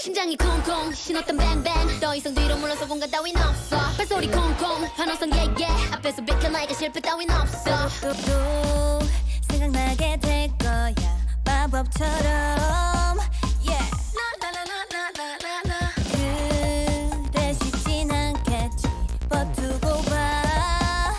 심장이 쿵쿵 신었던 뱅뱅 더 이상 뒤로 물러서 공간 따윈 없어 발소리 쿵쿵 환호성 yeah yeah 앞에서 비켜나니까 실패 따윈 없어 또 생각나게 될 거야 마법처럼 yeah 라라라라라라라 그래 쉽진 않겠지 버투고 봐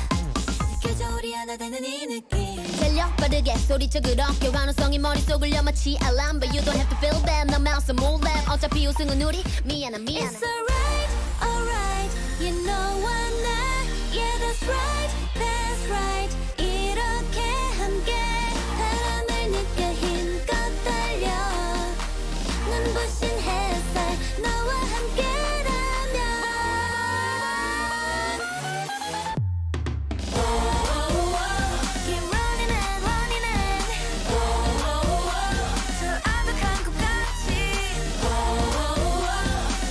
느껴져 우리 하나 되는 이 느낌 달려 빠르게 소리쳐 그렇게 환호성이 머릿속을 여마치 알람 But you don't have to feel bad 너 마우스 몰래 어차피 우승은 우리 미안해 It's alright alright you know I'm not yeah that's right that's right 이렇게 함께 바람을 느껴 힘껏 달려 눈부신 햇살 너와 함께라면 Keep running and running and 저 아득한 꿈같이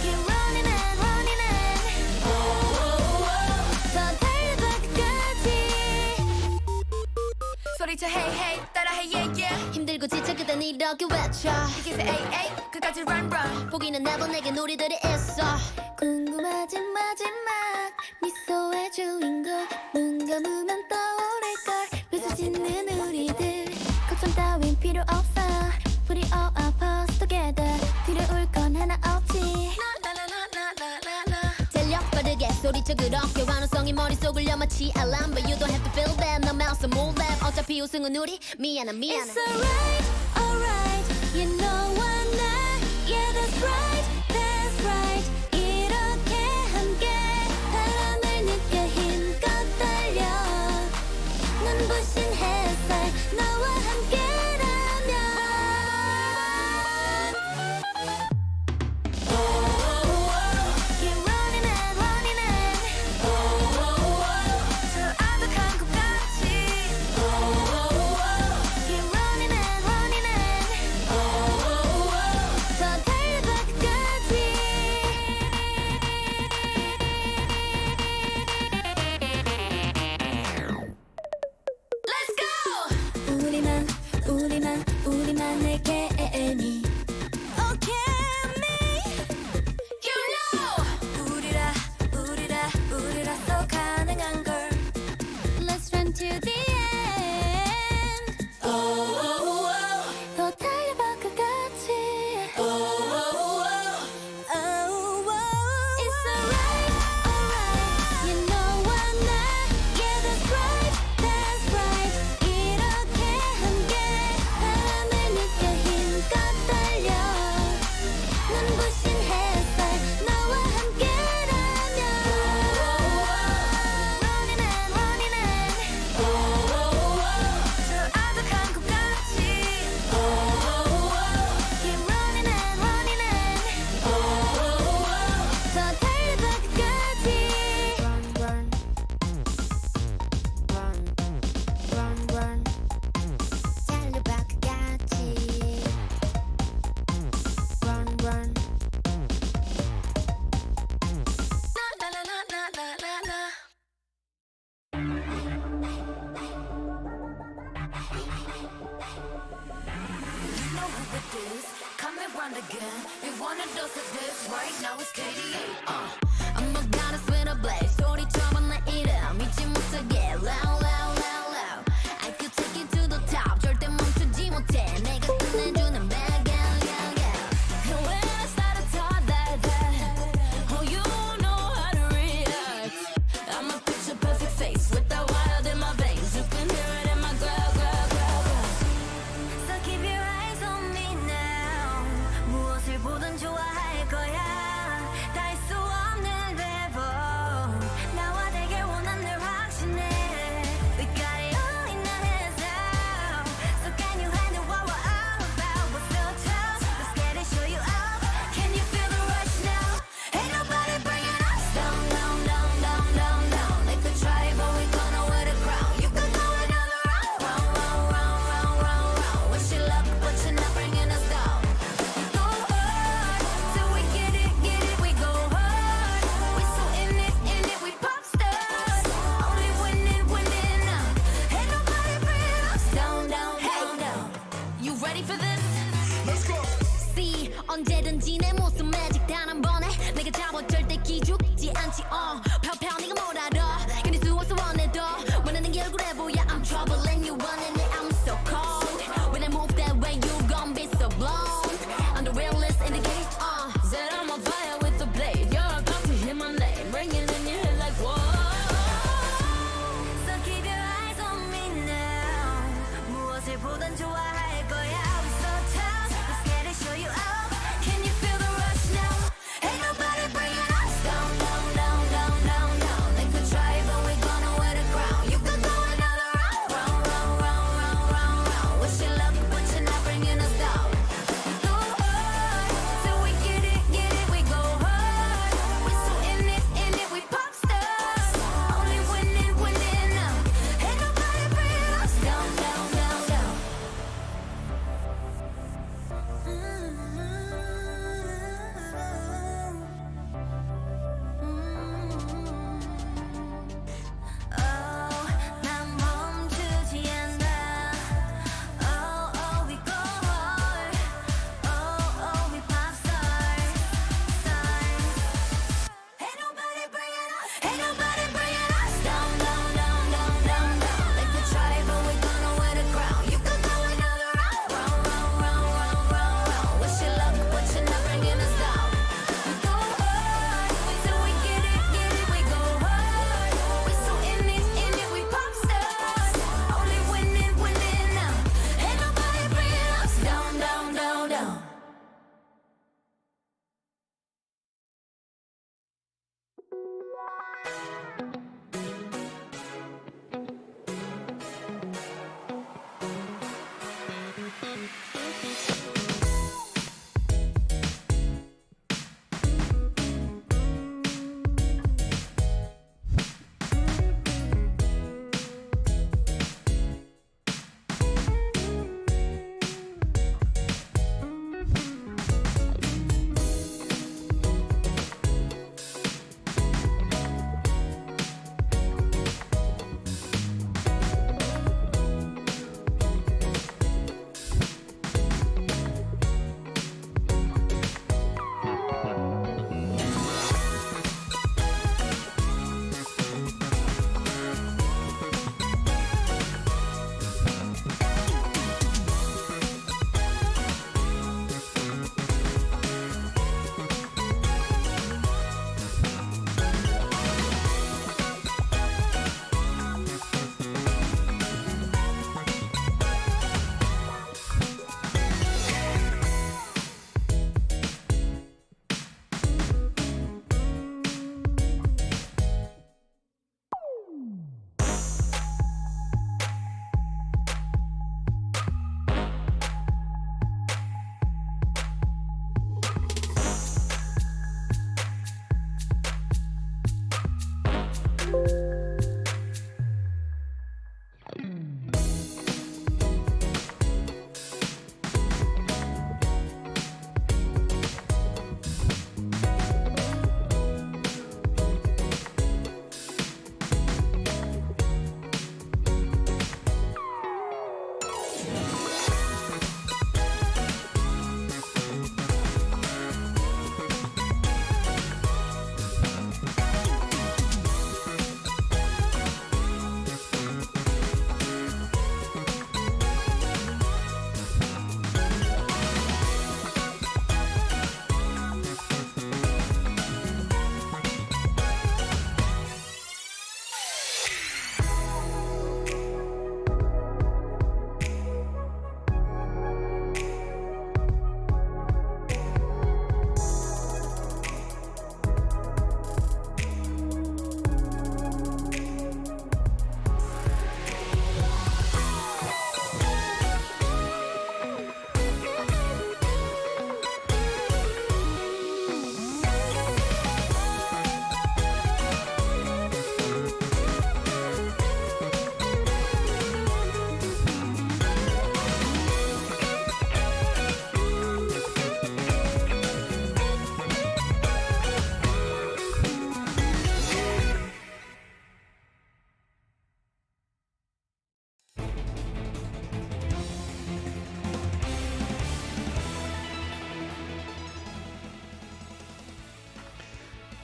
Keep running and running and 더 달려봐 끝까지 소리쳐 hey hey 따라해 yeah yeah 힘들고 지쳐 그땐 이렇게 외쳐 이기세 에이 에이 끝까지 run run 포기는 나도 내겐 우리들이 있어 궁금하진 마지막 미소의 주인공 눈 감으면 떠오를걸 미소 짓는 우리들 걱정 따윈 필요 없어 Put it all up us together 두려울 건 하나 없지 달려 빠르게 소리쳐 그렇게 환호성이 머릿속을 여마치 알람 But you don't have to feel bad 너 마우스 몰래 어차피 우승은 우리 미안해 It's alright alright you know I'm not yeah that's right that's right 이렇게 함께 바람을 느껴 힘껏 달려 눈부신 햇살 너와 함께라면 Keep running and running and 저 아득한 꿈같이 Keep running and running and 더 달려봐 끝까지 Let's go! 우리만의 게임이 Okay me You know 우리라서 가능한 걸 Let's run to the end 더 달려봐 끝까지 It's alright alright you know I'm not yeah that's right that's right 이렇게 함께 바람을 느껴 힘껏 달려 눈부신 햇살 너와 함께라면 Running and running and 저 아득한 꿈같이 Keep running and running and 더 달려봐 끝까지 Run 달려봐 끝까지 Run 라라라라라라라 You know who it is. Come and run again. We wanna do this right now. It's KDA. I'm a goddess with a blaze 소리쳐봐 나 이름 잊지 못하게 Loud loud loud loud I could take you to the top 절대 멈추지 못해 내가 끝내주는 bad girl girl girl And when I started talk that oh you know how to react. I'm a picture perfect face with that wild in my veins You can hear it in my growl So keep your eyes on me now. 무엇을 보든 좋아할 거야. 닿을 수 없는 river. 보여주지 내 모습 매직 단 한 번에 내가 잡아 절대 기죽지 않지 펴펴 네가 뭘 알아 괜히 수워서 원해도 원하는 게 얼굴에 보여 I'm trouble and you running it I'm so cold when I move that way you gon' be so blown I'm the realest in the game said I'm on fire with the blade you're about to hear my name ringing in your head like whoa so keep your eyes on me now 무엇을 보던 좋아할 거야 We're so tough let's get it show you out Can you feel the rush now Ain't nobody bringing us down down down down down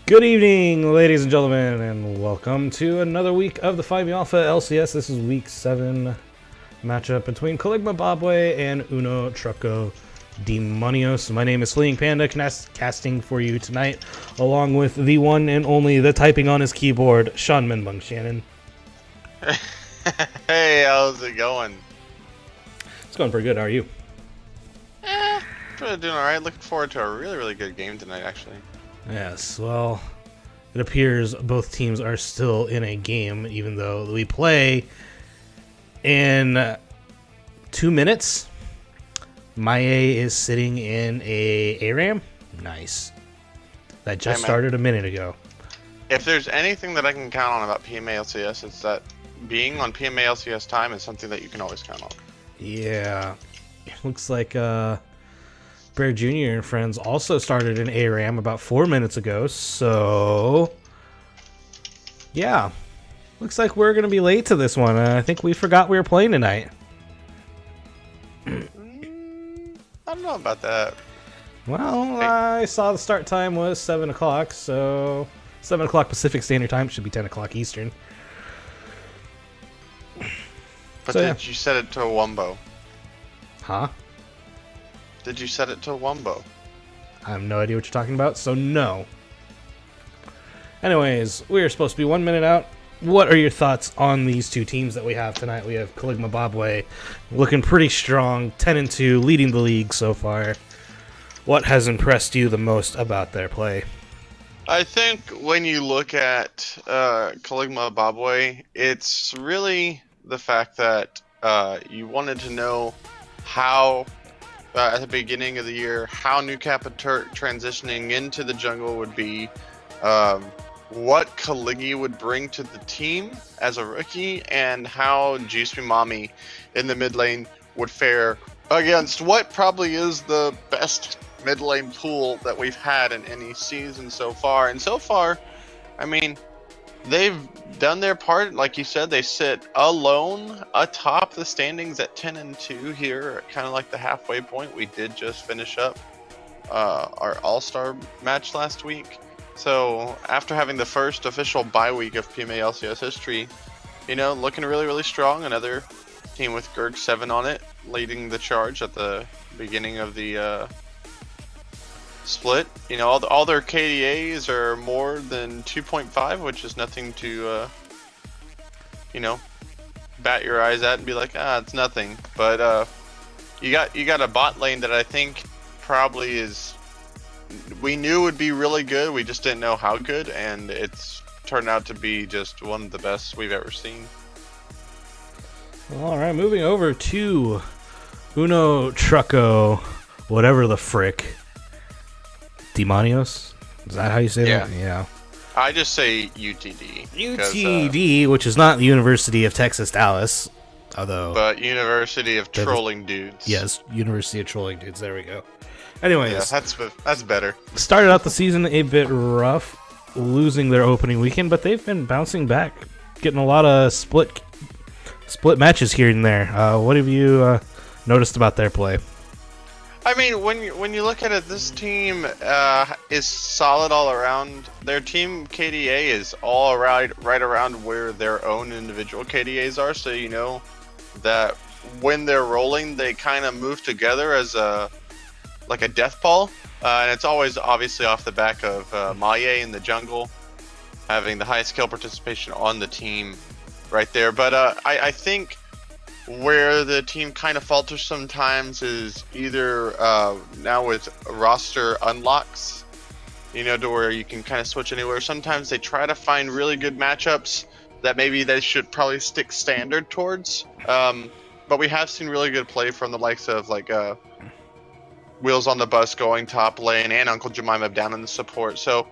Good evening, ladies and gentlemen, and welcome to another week of the 5 Alpha LCS. This is week 7 matchup between Caligma Bobway and Uno Trucco Demonios. My name is Fleeing Panda, casting for you tonight, along with the one and only, the typing on his keyboard, Sean Minbung Shannon. Hey, how's it going? It's going pretty good. How are you? Doing alright. Looking forward to a really good game tonight, actually. Yes, well, it appears both teams are still in a game, even though we play in 2 minutes. Maie is sitting in a ARAM. Nice. That just started a minute ago. If there's anything that I can count on about PMA LCS, it's that being on PMA LCS time is something that you can always count on. Yeah. Looks like Bear Jr. and friends also started an ARAM about 4 minutes ago, so yeah. Looks like we're going to be late to this one. I think we forgot we were playing tonight. I don't know about that. Well, I saw the start time was 7 o'clock, so 7 o'clock Pacific Standard Time should be 10 o'clock Eastern. But So, did you set it to a wumbo? Huh? Did you set it to a wumbo? I have no idea what you're talking about, so no. Anyways, we're supposed to be 1 minute out. What are your thoughts on these two teams that we have tonight? We have Caligma Bobway looking pretty strong, 10-2, leading the league so far. What has impressed you the most about their play? I think when you look at Caligma Bobway, it's really the fact that you wanted to know how, at the beginning of the year, how New Kappa transitioning into the jungle would be, what Kaligi would bring to the team as a rookie, and how Jusmi Mami in the mid lane would fare against what probably is the best mid lane pool that we've had in any season so far. And so far, I mean, they've done their part. Like you said, they sit alone atop the standings at 10-2 here, kind of like the halfway point. We did just finish up our All-Star match last week. So after having the first official bye week of PMA LCS history, you know, looking really strong. Another team with Gerg 7 on it, leading the charge at the beginning of the split. You know, all their KDAs are more than 2.5, which is nothing to, you know, bat your eyes at and be like, it's nothing. But you got a bot lane that I think probably is, we knew would be really good. We just didn't know how good, and it's turned out to be just one of the best we've ever seen. All right, moving over to Uno Trucco, whatever the frick. Demonios? Is that how you say that? Yeah. I just say UTD. UTD, which is not the University of Texas Dallas, although. But University of Trolling Dudes. Yes, University of Trolling Dudes. There we go. Anyways, yeah, that's better. Started out the season a bit rough, losing their opening weekend, but they've been bouncing back, getting a lot of split matches here and there. What have you noticed about their play? I mean, when you look at it, this team is solid all around. Their team KDA is all right around where their own individual KDAs are, so you know that when they're rolling, they kind of move together as a death ball, and it's always obviously off the back of Maie in the jungle having the highest kill participation on the team right there. But I think where the team kind of falters sometimes is either now with roster unlocks, you know, to where you can kind of switch anywhere. Sometimes they try to find really good matchups that maybe they should probably stick standard towards. But we have seen really good play from the likes of like Wheels on the Bus going top lane and Uncle Jemima down in the support. So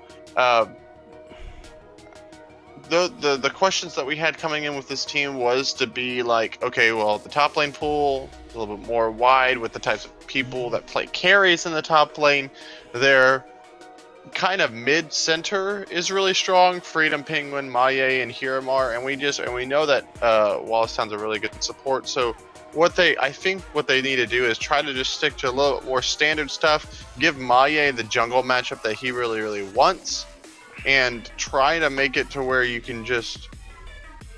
the questions that we had coming in with this team was to be like, okay, well, the top lane pool is a little bit more wide with the types of people that play carries in the top lane. Their kind of mid-center is really strong. Freedom, Penguin, Maie, and Hiramar, and we know that Wallace Town's a really good support. So I think what they need to do is try to just stick to a little bit more standard stuff. Give Maie the jungle matchup that he really wants, and try to make it to where you can just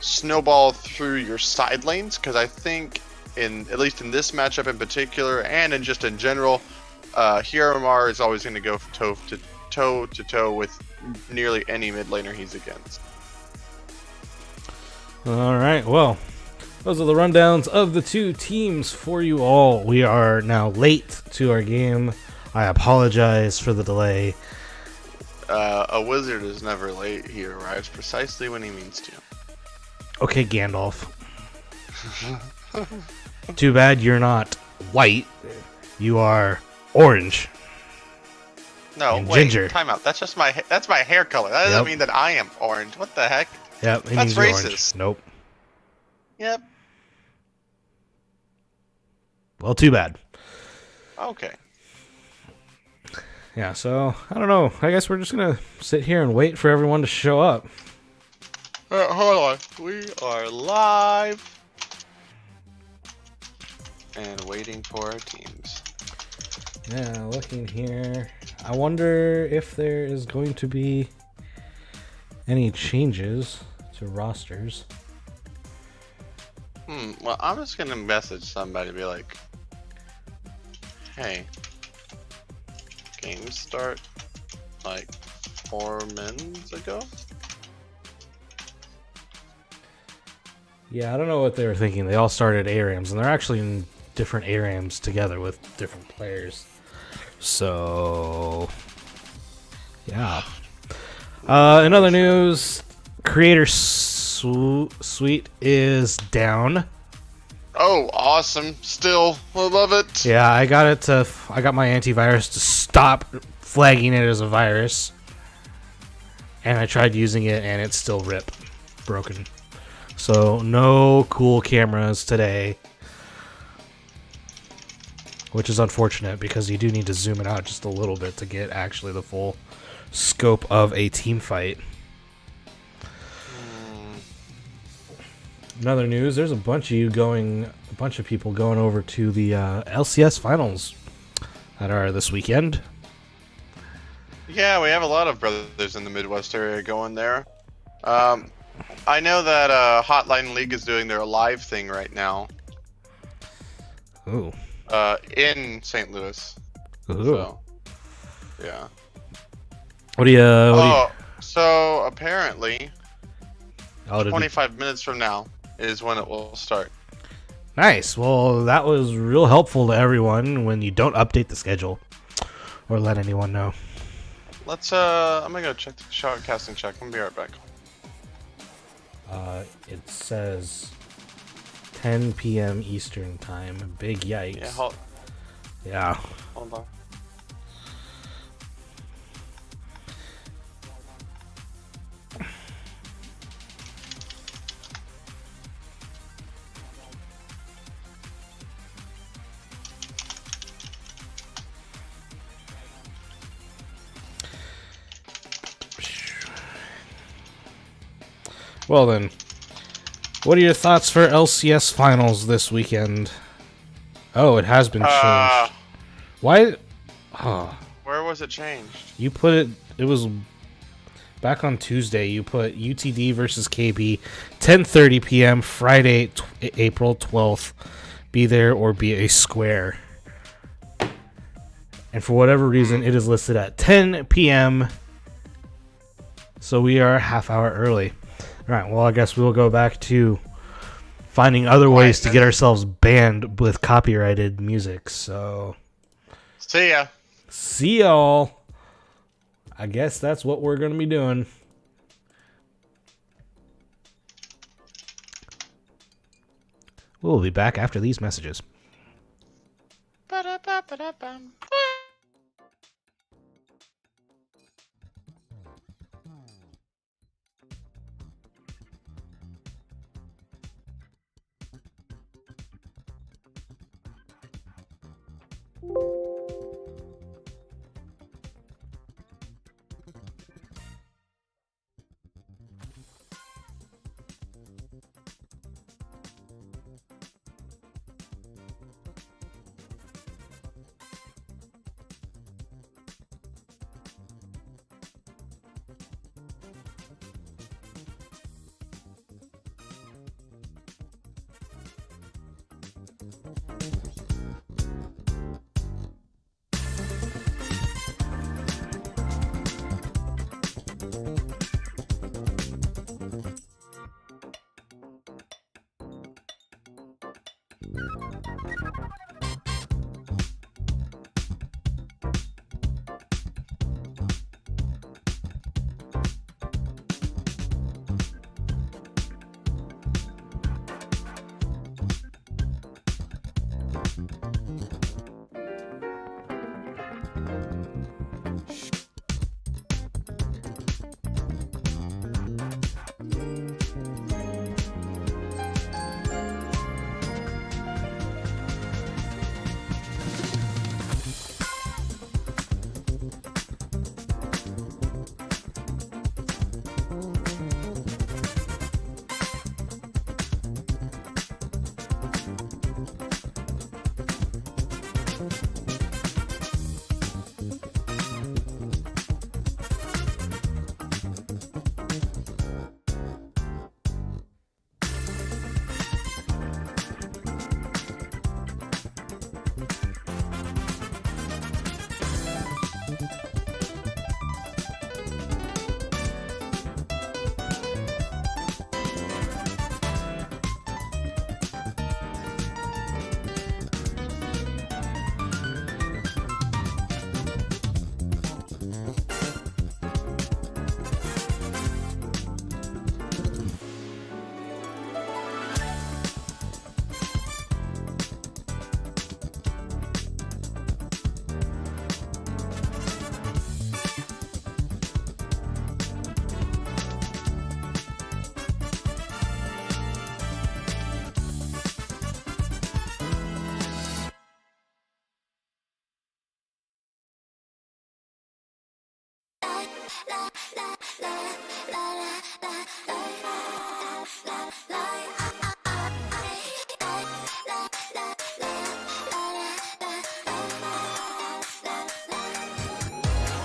snowball through your side lanes, because I think at least in this matchup in particular, and in just in general, Hiramar is always going to go toe to toe with nearly any mid laner he's against. All right, well, those are the rundowns of the two teams for you all. We are now late to our game. I apologize for the delay. A wizard is never late. He arrives precisely when he means to. Okay, Gandalf. Too bad you're not white. You are orange. No, and wait, ginger. time out. That's just my hair color. That doesn't mean that I am orange. What the heck? Yep, it That's means you're racist. orange. Nope. Yep. Well, too bad. Okay. Yeah, so, I don't know. I guess we're just going to sit here and wait for everyone to show up. Hold on. We are live and waiting for our teams. Yeah, looking here. I wonder if there is going to be any changes to rosters. Well, I'm just gonna message somebody, be like, "Hey, game start like 4 minutes ago." Yeah, I don't know what they were thinking. They all started ARAMs, and they're actually in different ARAMs together with different players. So, yeah. In other news, Creator Suite is down. Oh, awesome! Still, I love it. Yeah, I got my antivirus to stop flagging it as a virus, and I tried using it, and it's still broken. So no cool cameras today, which is unfortunate because you do need to zoom it out just a little bit to get actually the full scope of a team fight. In other news, there's a bunch of people going over to the LCS finals that are this weekend. Yeah, we have a lot of brothers in the Midwest area going there. I know that Hotline League is doing their live thing right now. Ooh. In St. Louis. Ooh. So, yeah. What do you? So apparently, Oh, 25 minutes from now is when it will start. Nice. Well, that was real helpful to everyone when you don't update the schedule or let anyone know. Let's I'm gonna go check the casting check. I'm gonna be right back. It says 10 p.m. Eastern time. Big yikes. Yeah, Yeah. hold on. Well then, what are your thoughts for LCS finals this weekend? Oh, it has been changed. Why? Where was it changed? You put it. It was back on Tuesday. You put UTD versus KB, 10:30 p.m. Friday, April 12th. Be there or be a square. And for whatever reason, it is listed at 10 p.m. So we are a half hour early. All right, well, I guess we'll go back to finding other ways to get ourselves banned with copyrighted music. So, See ya. see y'all. I guess that's what we're going to be doing. We'll be back after these messages. Ba-da-ba-ba-da-bum.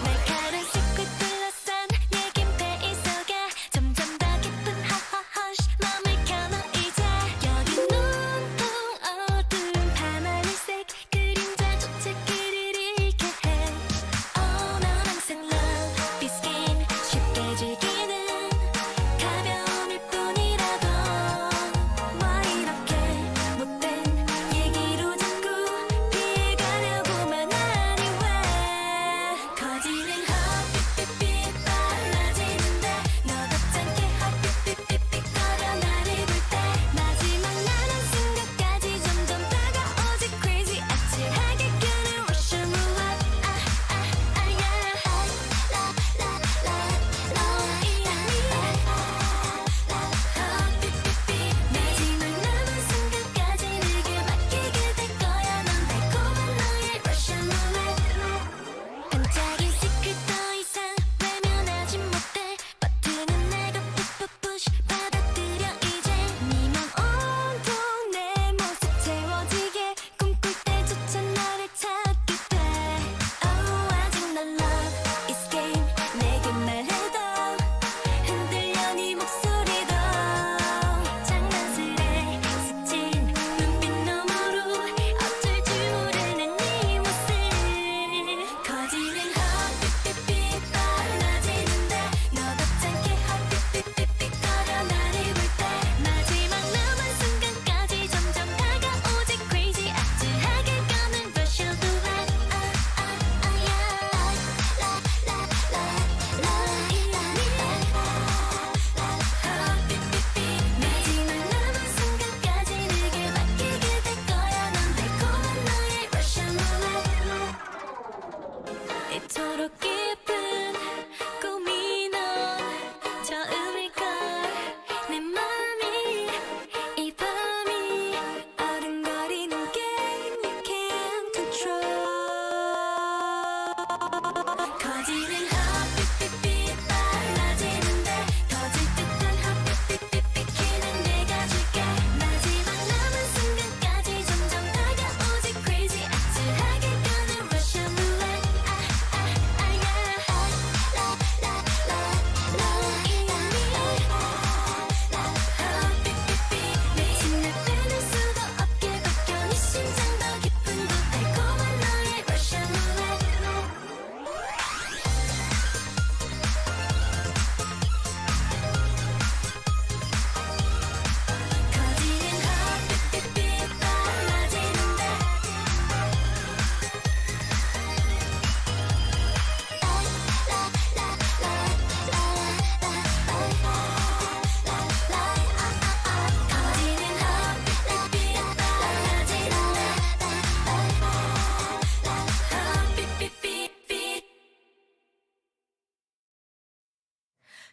날카로운 숲을 둘러싼 얘긴 페이 속에 점점 더 깊은 허허허쉬 맘을 켜놔 이제 여긴 온통 어두운 밤하늘색 그림자조차 길을 잃게 해 넌 항상 love this game 쉽게 즐기는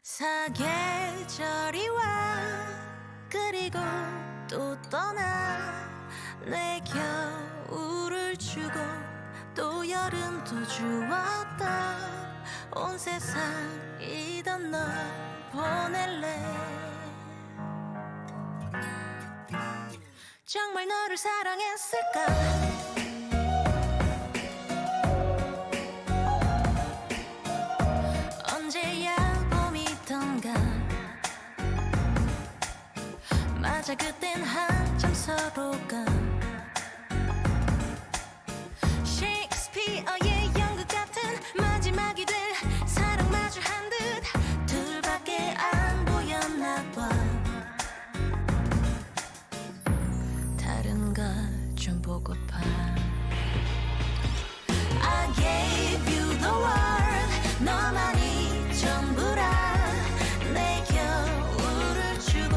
사계절이 와 그리고 또 떠나 내 겨울을 주고 또 여름도 주었다 온 세상이던 널 보낼래 정말 너를 사랑했을까 언제야 봄이던가 맞아 그땐 한참 서로가 셰익스피어의 연극 같은 마지막이 될 사랑 마주한 듯 둘밖에 안 보였나 봐 다른 걸 좀 보고파 I gave you the world 너만이 전부라 내 겨울을 주고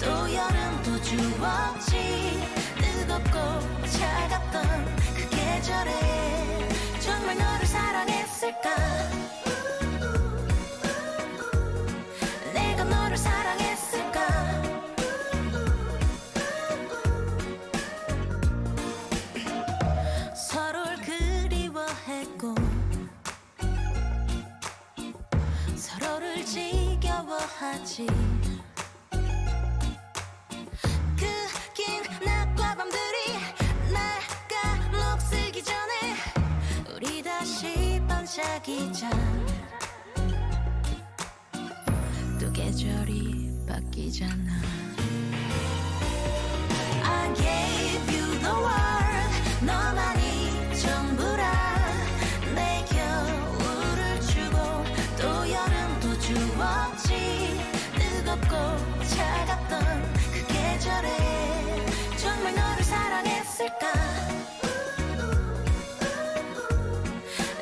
또 여름도 주었지 뜨겁고 차갑던 그 계절에 정말 너를 사랑했을까 내가 너를 사랑했을까 서로를 그리워했고 서로를 지겨워하지 그 긴 낮과 밤들이 날 감옥쓰기 전에 우리 다시 반짝이자 또 계절이 바뀌잖아 I gave you the world 너만이 전부라 내 겨울을 주고 또 여름도 주었지 뜨겁고 차갑던 그 계절에 정말 너를 사랑했을까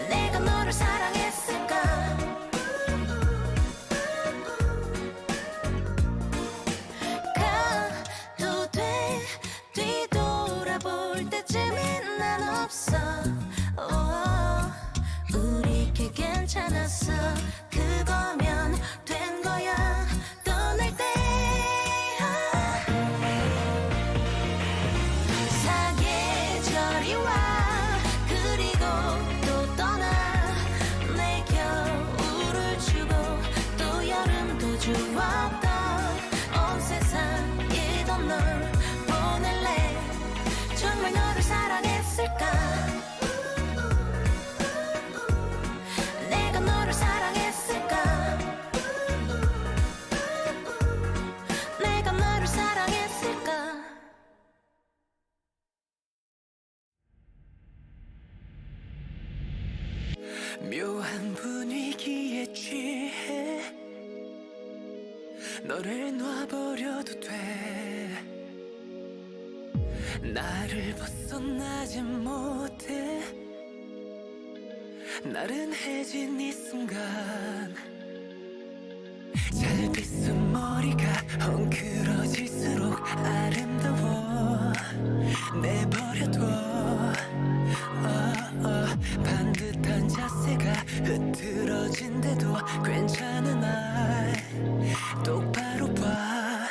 내가 너를 사랑했을까 가도 돼 뒤돌아볼 때쯤엔 난 없어 우리 꽤 괜찮았어 그거면 된 거야 떠날 때 사계절이 와 그리고 또 떠나 내 겨울을 주고 또 여름도 주었던 온 세상이던 널 보낼래 정말 너를 사랑했을까 내가 너를 사랑했을까 내가 너를 사랑했을까 묘한 분위기에 취해 너를 놔버려도 돼 나를 벗어나지 못해 나른해진 이 순간 잘 빗은 머리가 헝클어질수록 아름다워 내버려둬 반듯한 자세가 흐트러진데도 괜찮은 날 똑바로 봐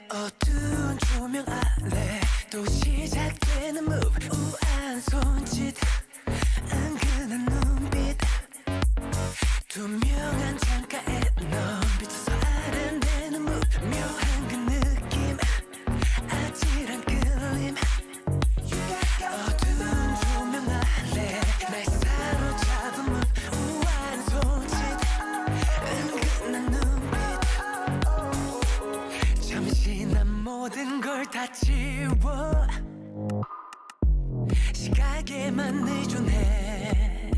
어두운 조명 아래 또 시작되는 move 우아한 손짓 은근한 눈빛 투명한 창가에 넌 비춰서 아른대는 move 묘한 그 느낌 아찔한 끌림 어두운 조명 아래 날 사로잡은 move 우아한 손짓 은근한 눈빛 잠시 난 모든 걸 다 지워 시각에만 의존해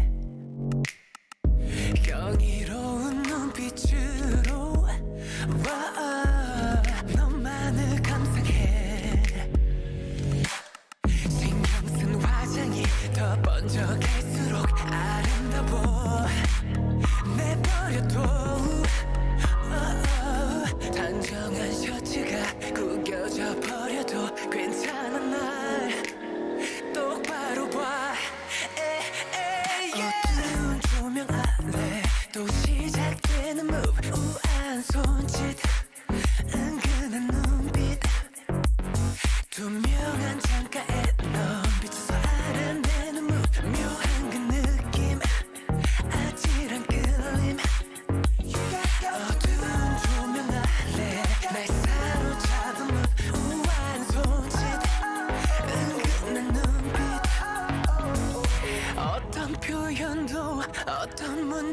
경이로운 눈빛으로 너만을 감상해 신경 쓴 화장이 더 번져갈수록 아름다워 내버려둬 단정한 셔츠가 구겨져 버려도 괜찮은 날 똑바로 봐 어두운 조명 아래 또 시작되는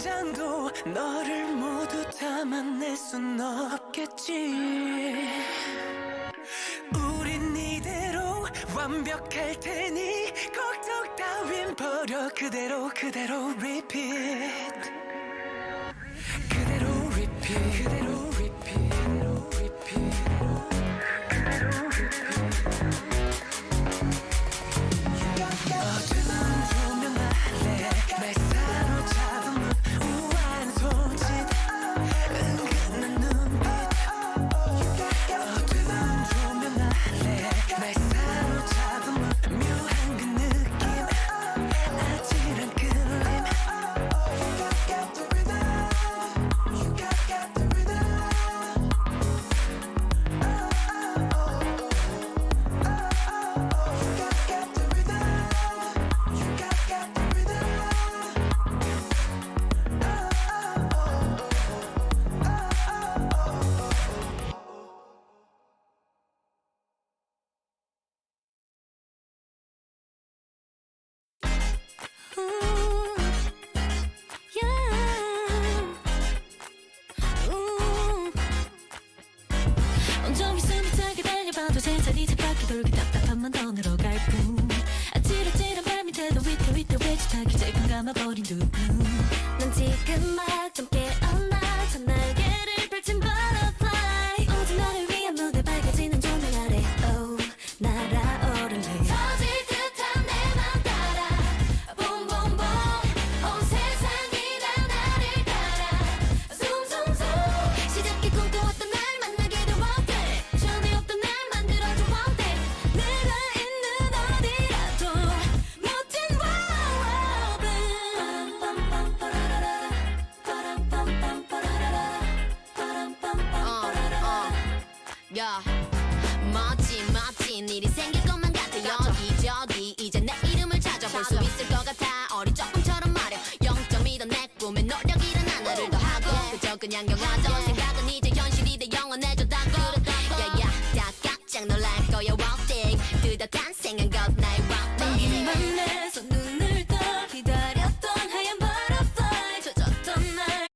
긴장도 너를 모두 담아낼 순 없겠지 우린 이대로 완벽할 테니 걱정 따윈 버려 그대로 그대로 repeat 그대로 repeat 그대로 repeat 그대로 repeat 어두운 조명 아래 날 사로잡은 우아한 손짓 은근한 눈빛 어두운 조명 아래 날 사로잡은 묘한 그 느낌 아찔한 끌림 온종일 숨이 차게 달려봐도 제자리 쳇바퀴 돌기 답답한 만 더 늘어갈 뿐 아찔아찔한 발밑에도 위태위태 외치타기 찔끔 감아버린 두눈 난 지금 막 좀 깨어나 첫 날개를 펼친 butterfly 오직 나를 위한 무대 밝아지는 조명 아래 oh 날아오를래 터질 듯한 내 맘 따라 봄봄봄 온 세상이 다 나를 따라 숭숭숭 시작해 꿈꿔왔던 날 만나게 돼 want it 전에 없던 날 만들어줘 want it 내가 있는 어디라도 멋진 wow wow 야 멋진 일이 생길 것만 같아 여기저기 이제 내 이름을 찾아볼 수 있을 것 같아 어린 조금처럼 말야 0.2던 내 꿈에 노력이란 하나를 더하고 그저 그냥 영화던 생각은 이제 현실이 돼 영원해졌다고 야야 다 깜짝 놀랄 거야 one thing 뚜렷한 생각한 것 나의 one thing 만나서 눈을 떠 기다렸던 하얀 butterfly 젖었던 날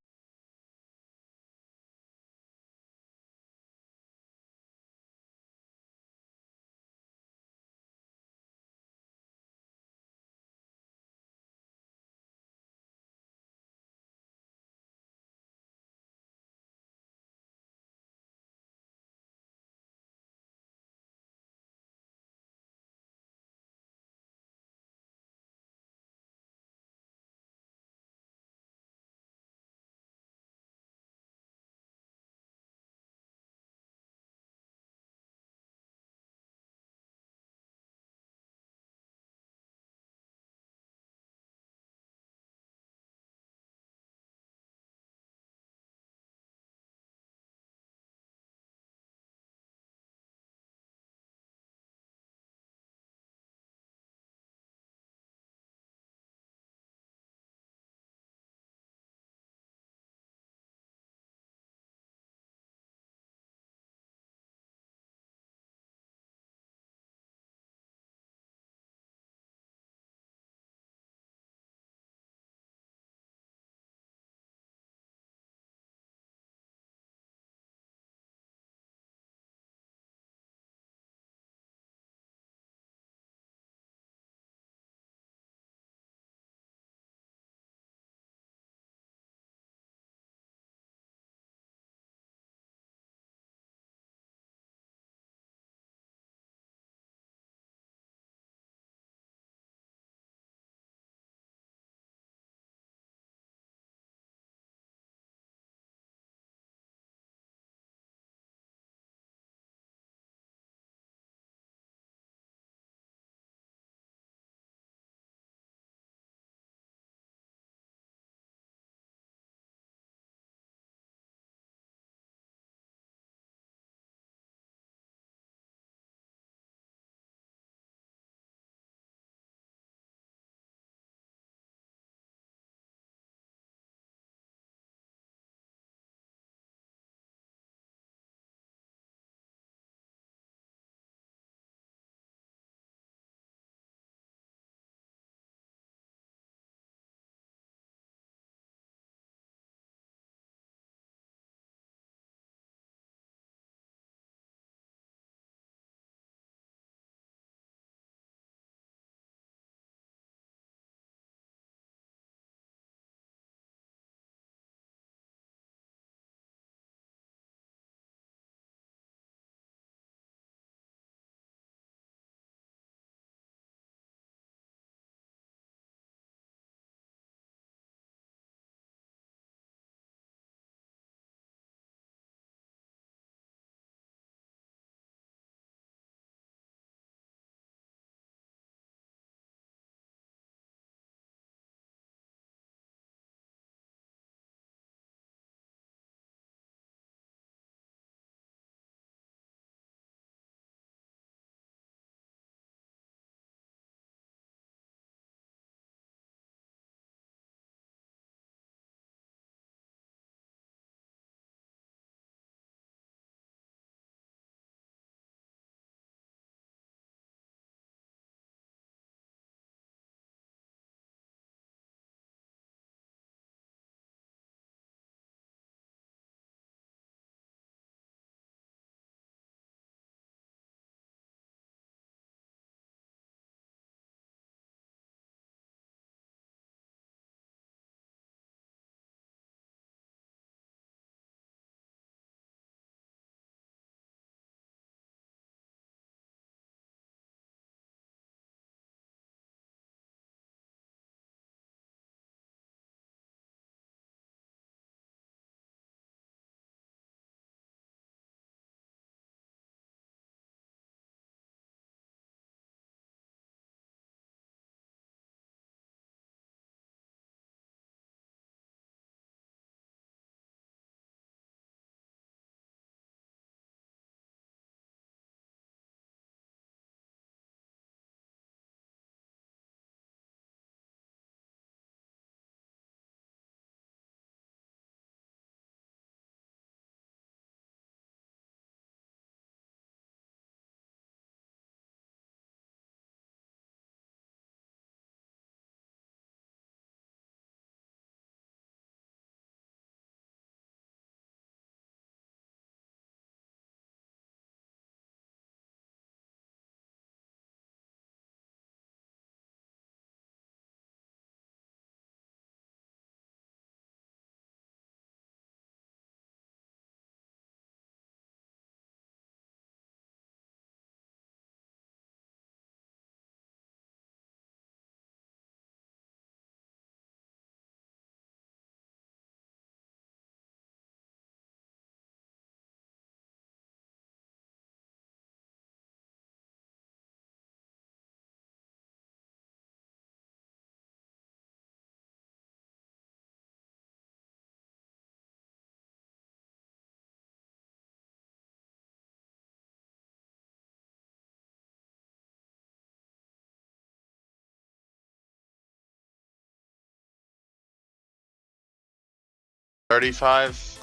35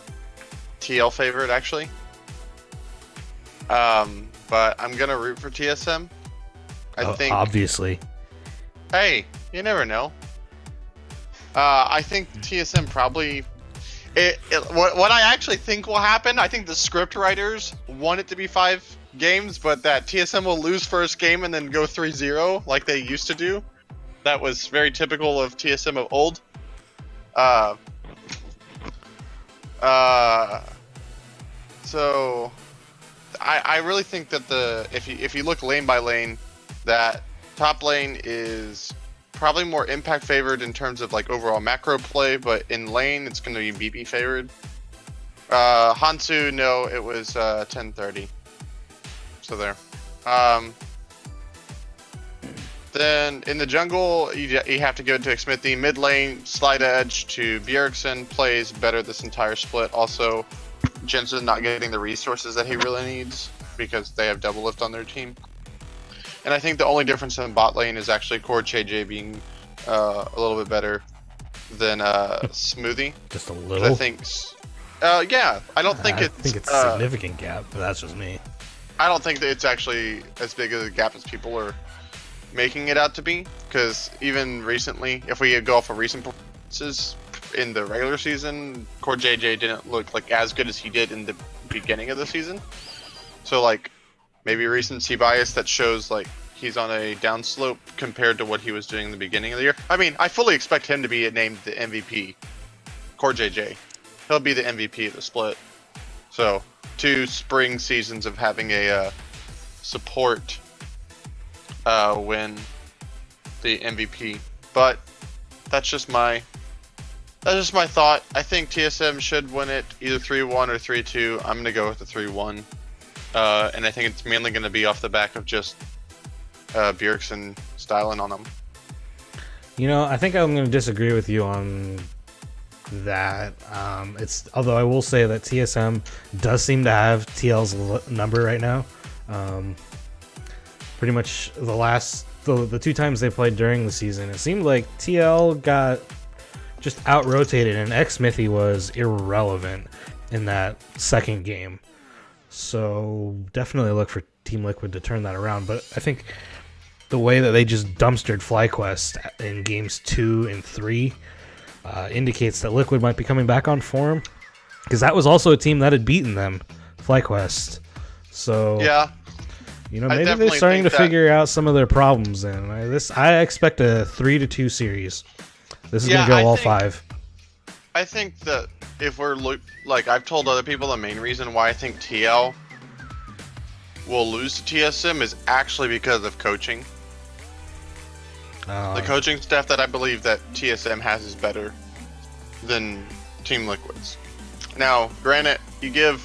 TL favorite actually. But I'm gonna root for TSM. I think. Obviously. Hey, you never know. I think TSM probably. What I actually think will happen, I think the script writers want it to be 5 games, but that TSM will lose first game and then go 3-0 like they used to do. That was very typical of TSM of old. So I really think that if you look lane by lane, that top lane is probably more impact favored in terms of like overall macro play, but in lane it's going to be BB favored. Hansu, no, it was 10-30. So there. Then in the jungle, you have to go to Xmithy. Mid lane, Slide Edge to Bjergsen plays better this entire split. Also, Jensen not getting the resources that he really needs because they have double lift on their team. And I think the only difference in bot lane is actually Core JJ being a little bit better than Smoothie. Just a little? I think, yeah, I don't think I think it's a significant gap, but that's just me. I don't think that it's actually as big of a gap as people are making it out to be, because even recently, if we go off of recent performances in the regular season, Core JJ didn't look like as good as he did in the beginning of the season. So like maybe recency bias that shows like he's on a downslope compared to what he was doing in the beginning of the year. I mean, I fully expect him to be named the MVP. Core JJ, he'll be the MVP of the split. So 2 spring seasons of having a support win the MVP, but that's just my thought. I think TSM should win it either 3-1 or 3-2. I'm gonna go with the 3-1, and I think it's mainly gonna be off the back of just Bjergsen styling on them. You know, I think I'm going to disagree with you on that. Although I will say that TSM does seem to have TL's number right now. Pretty much the 2 times they played during the season, it seemed like TL got just out-rotated, and Xmithy was irrelevant in that second game. So definitely look for Team Liquid to turn that around. But I think the way that they just dumpstered FlyQuest in games 2 and 3 indicates that Liquid might be coming back on form, because that was also a team that had beaten them, FlyQuest. So yeah, you know, maybe they're starting to figure out some of their problems. And I expect a 3-2 series. This is gonna go all 5. I think that if we're like I've told other people, the main reason why I think TL will lose to TSM is actually because of coaching. The coaching staff that I believe that TSM has is better than Team Liquid's. Now, granted, you give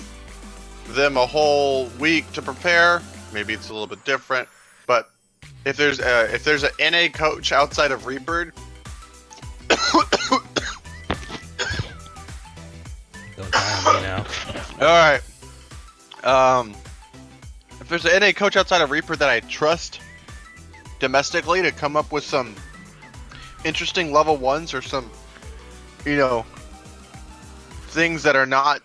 them a whole week to prepare, maybe it's a little bit different, but if there's an NA coach outside of Reaper, don't die on me now. All right. If there's an NA coach outside of Reaper that I trust domestically to come up with some interesting level 1s or some, you know, things that are not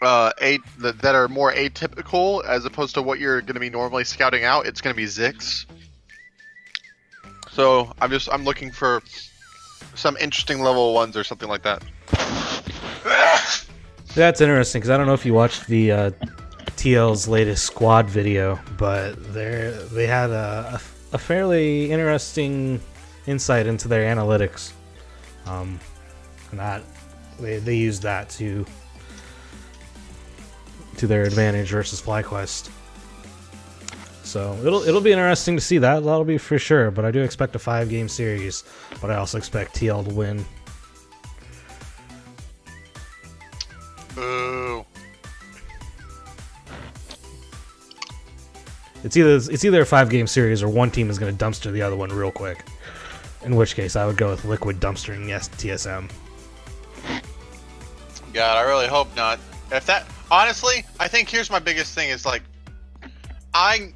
that are more atypical as opposed to what you're going to be normally scouting out, it's going to be Zix. So I'm looking for some interesting level 1s or something like that. That's interesting, because I don't know if you watched the TL's latest squad video, but they had a fairly interesting insight into their analytics. And that they used that to their advantage versus FlyQuest. So it'll be interesting to see that. That'll be for sure. But I do expect a 5-game series. But I also expect TL to win. Boo. It's either a 5-game series or one team is going to dumpster the other one real quick. In which case, I would go with Liquid dumpstering yes TSM. God, I really hope not. If that, honestly, I think here's my biggest thing is like, I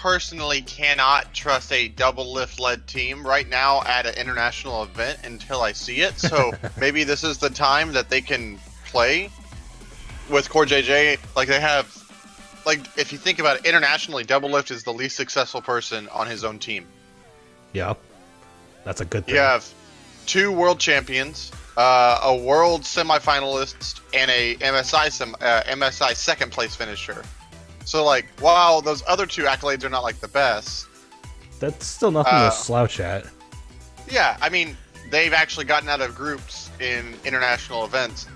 personally cannot trust a double lift led team right now at an international event until I see it. So maybe this is the time that they can play with Core JJ. Like they have, like if you think about it, internationally, double lift is the least successful person on his own team. Yeah, that's a good thing. You have 2 world champions, a world semifinalist, and a MSI second place finisher. So like, while those other 2 accolades are not like the best, That's still nothing to slouch at. yeah, I mean, they've actually gotten out of groups in international events.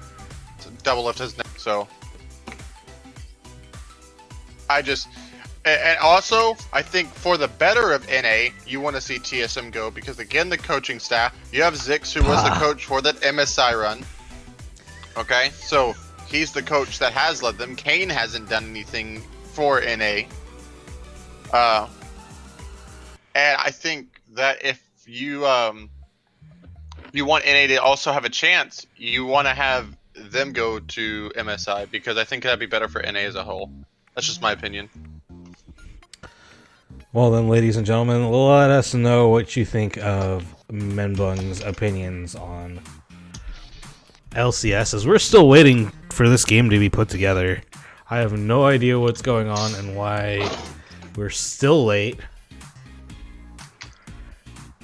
Double lift has never, so and also I think for the better of NA, you want to see TSM go because again, the coaching staff. You have Zix, who was the coach for that MSI run. Okay, so he's the coach that has led them. Kane hasn't done anything for NA. And I think that if you you want NA to also have a chance, you want to have them go to MSI because I think that'd be better for NA as a whole. That's just my opinion. Well then, ladies and gentlemen, let us know what you think of Menbung's opinions on LCS, as we're still waiting for this game to be put together. I have no idea what's going on and why we're still late,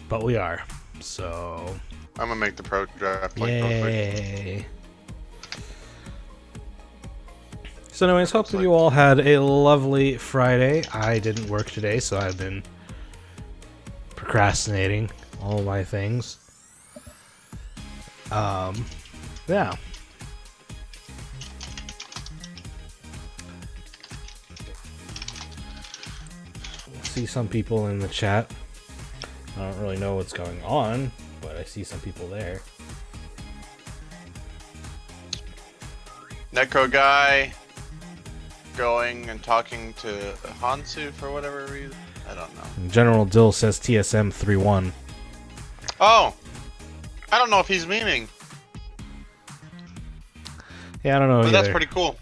but we are. So I'm gonna make the pro draft like real quick. yay! So anyways, hope that you all had a lovely Friday. I didn't work today, so I've been procrastinating all my things. Yeah. See some people in the chat. I don't really know what's going on, but I see some people there. Neko guy going and talking to Hansu for whatever reason. I don't know. General Dill says TSM 3-1. Oh! I don't know if he's memeing. Yeah, I don't know But either. that's pretty cool.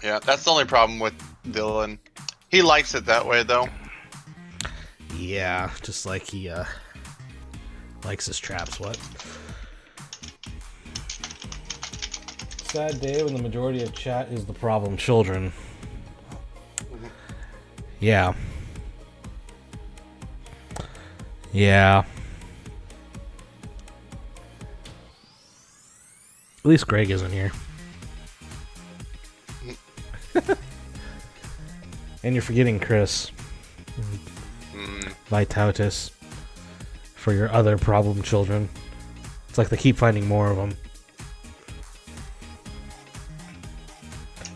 Yeah, that's the only problem with Dylan. He likes it that way, though. Yeah, just like he likes his traps. What? Sad day when the majority of chat is the problem children. Yeah. Yeah. At least Greg isn't here. And you're forgetting Chris. Vitautus. For your other problem children. It's like they keep finding more of them.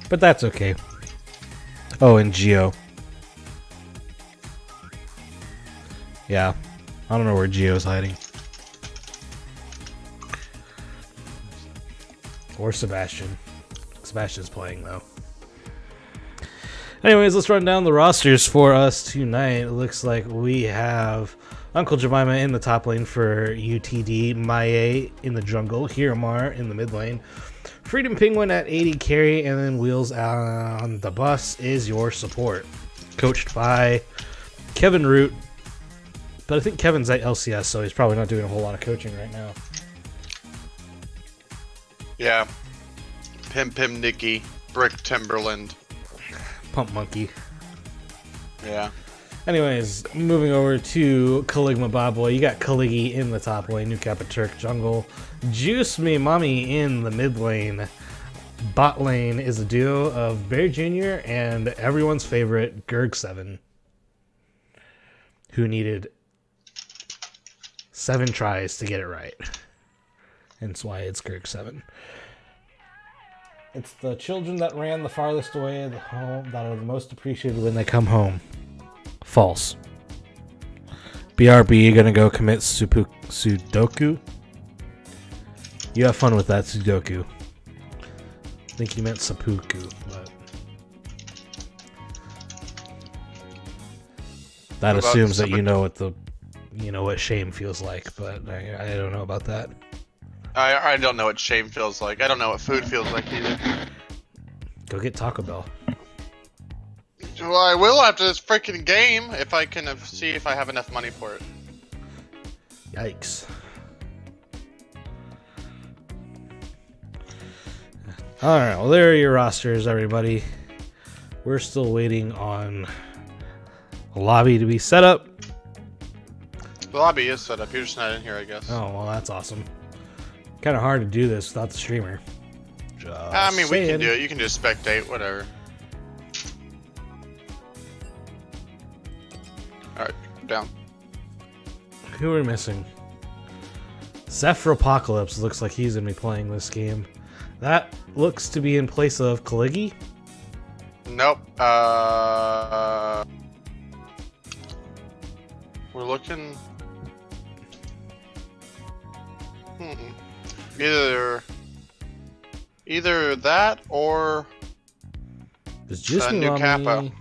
But that's okay. Oh, and Geo. Yeah. I don't know where Geo's hiding. Or Sebastian. Sebastian's playing, though. Anyways, let's run down the rosters for us tonight. It looks like we have Uncle Jemima in the top lane for UTD, Maie in the jungle, Hiramar in the mid lane, Freedom Penguin at 80 carry, and then Wheels on the bus is your support. Coached by Kevin Root. But I think Kevin's at LCS, so he's probably not doing a whole lot of coaching right now. Yeah. Pim Nicky, Brick Timberland. Pump Monkey. Yeah. Anyways, moving over to Caligma Bobboy. You got Kaligi in the top lane, New Kappa Turk jungle, Juice Me Mommy in the mid lane. Bot lane is a duo of Bear Jr. and everyone's favorite Gerg7, who needed 7 tries to get it right. Hence why it's Gerg7. It's the children that ran the farthest away of the home that are the most appreciated when they come home. False. BRB gonna go commit Sudoku? You have fun with that Sudoku. I think he meant seppuku, but that What about assumes that seppuku? you know what shame feels like, but I don't know about that. I don't know what shame feels like. I don't know what food feels like either. Go get Taco Bell. Well, I will after this freaking game if I can see if I have enough money for it. Yikes. Alright, well, there are your rosters, everybody. We're still waiting on a lobby to be set up. The lobby is set up. You're just not in here, I guess. Oh, well, that's awesome. Kind of hard to do this without the streamer. I mean, we can do it. You can just spectate, whatever. Alright, down. Who are we missing? Zephyropocalypse looks like he's going to be playing this game. That looks to be in place of Caliggy. Nope. We're looking. Either that or Is Juice New Kappa.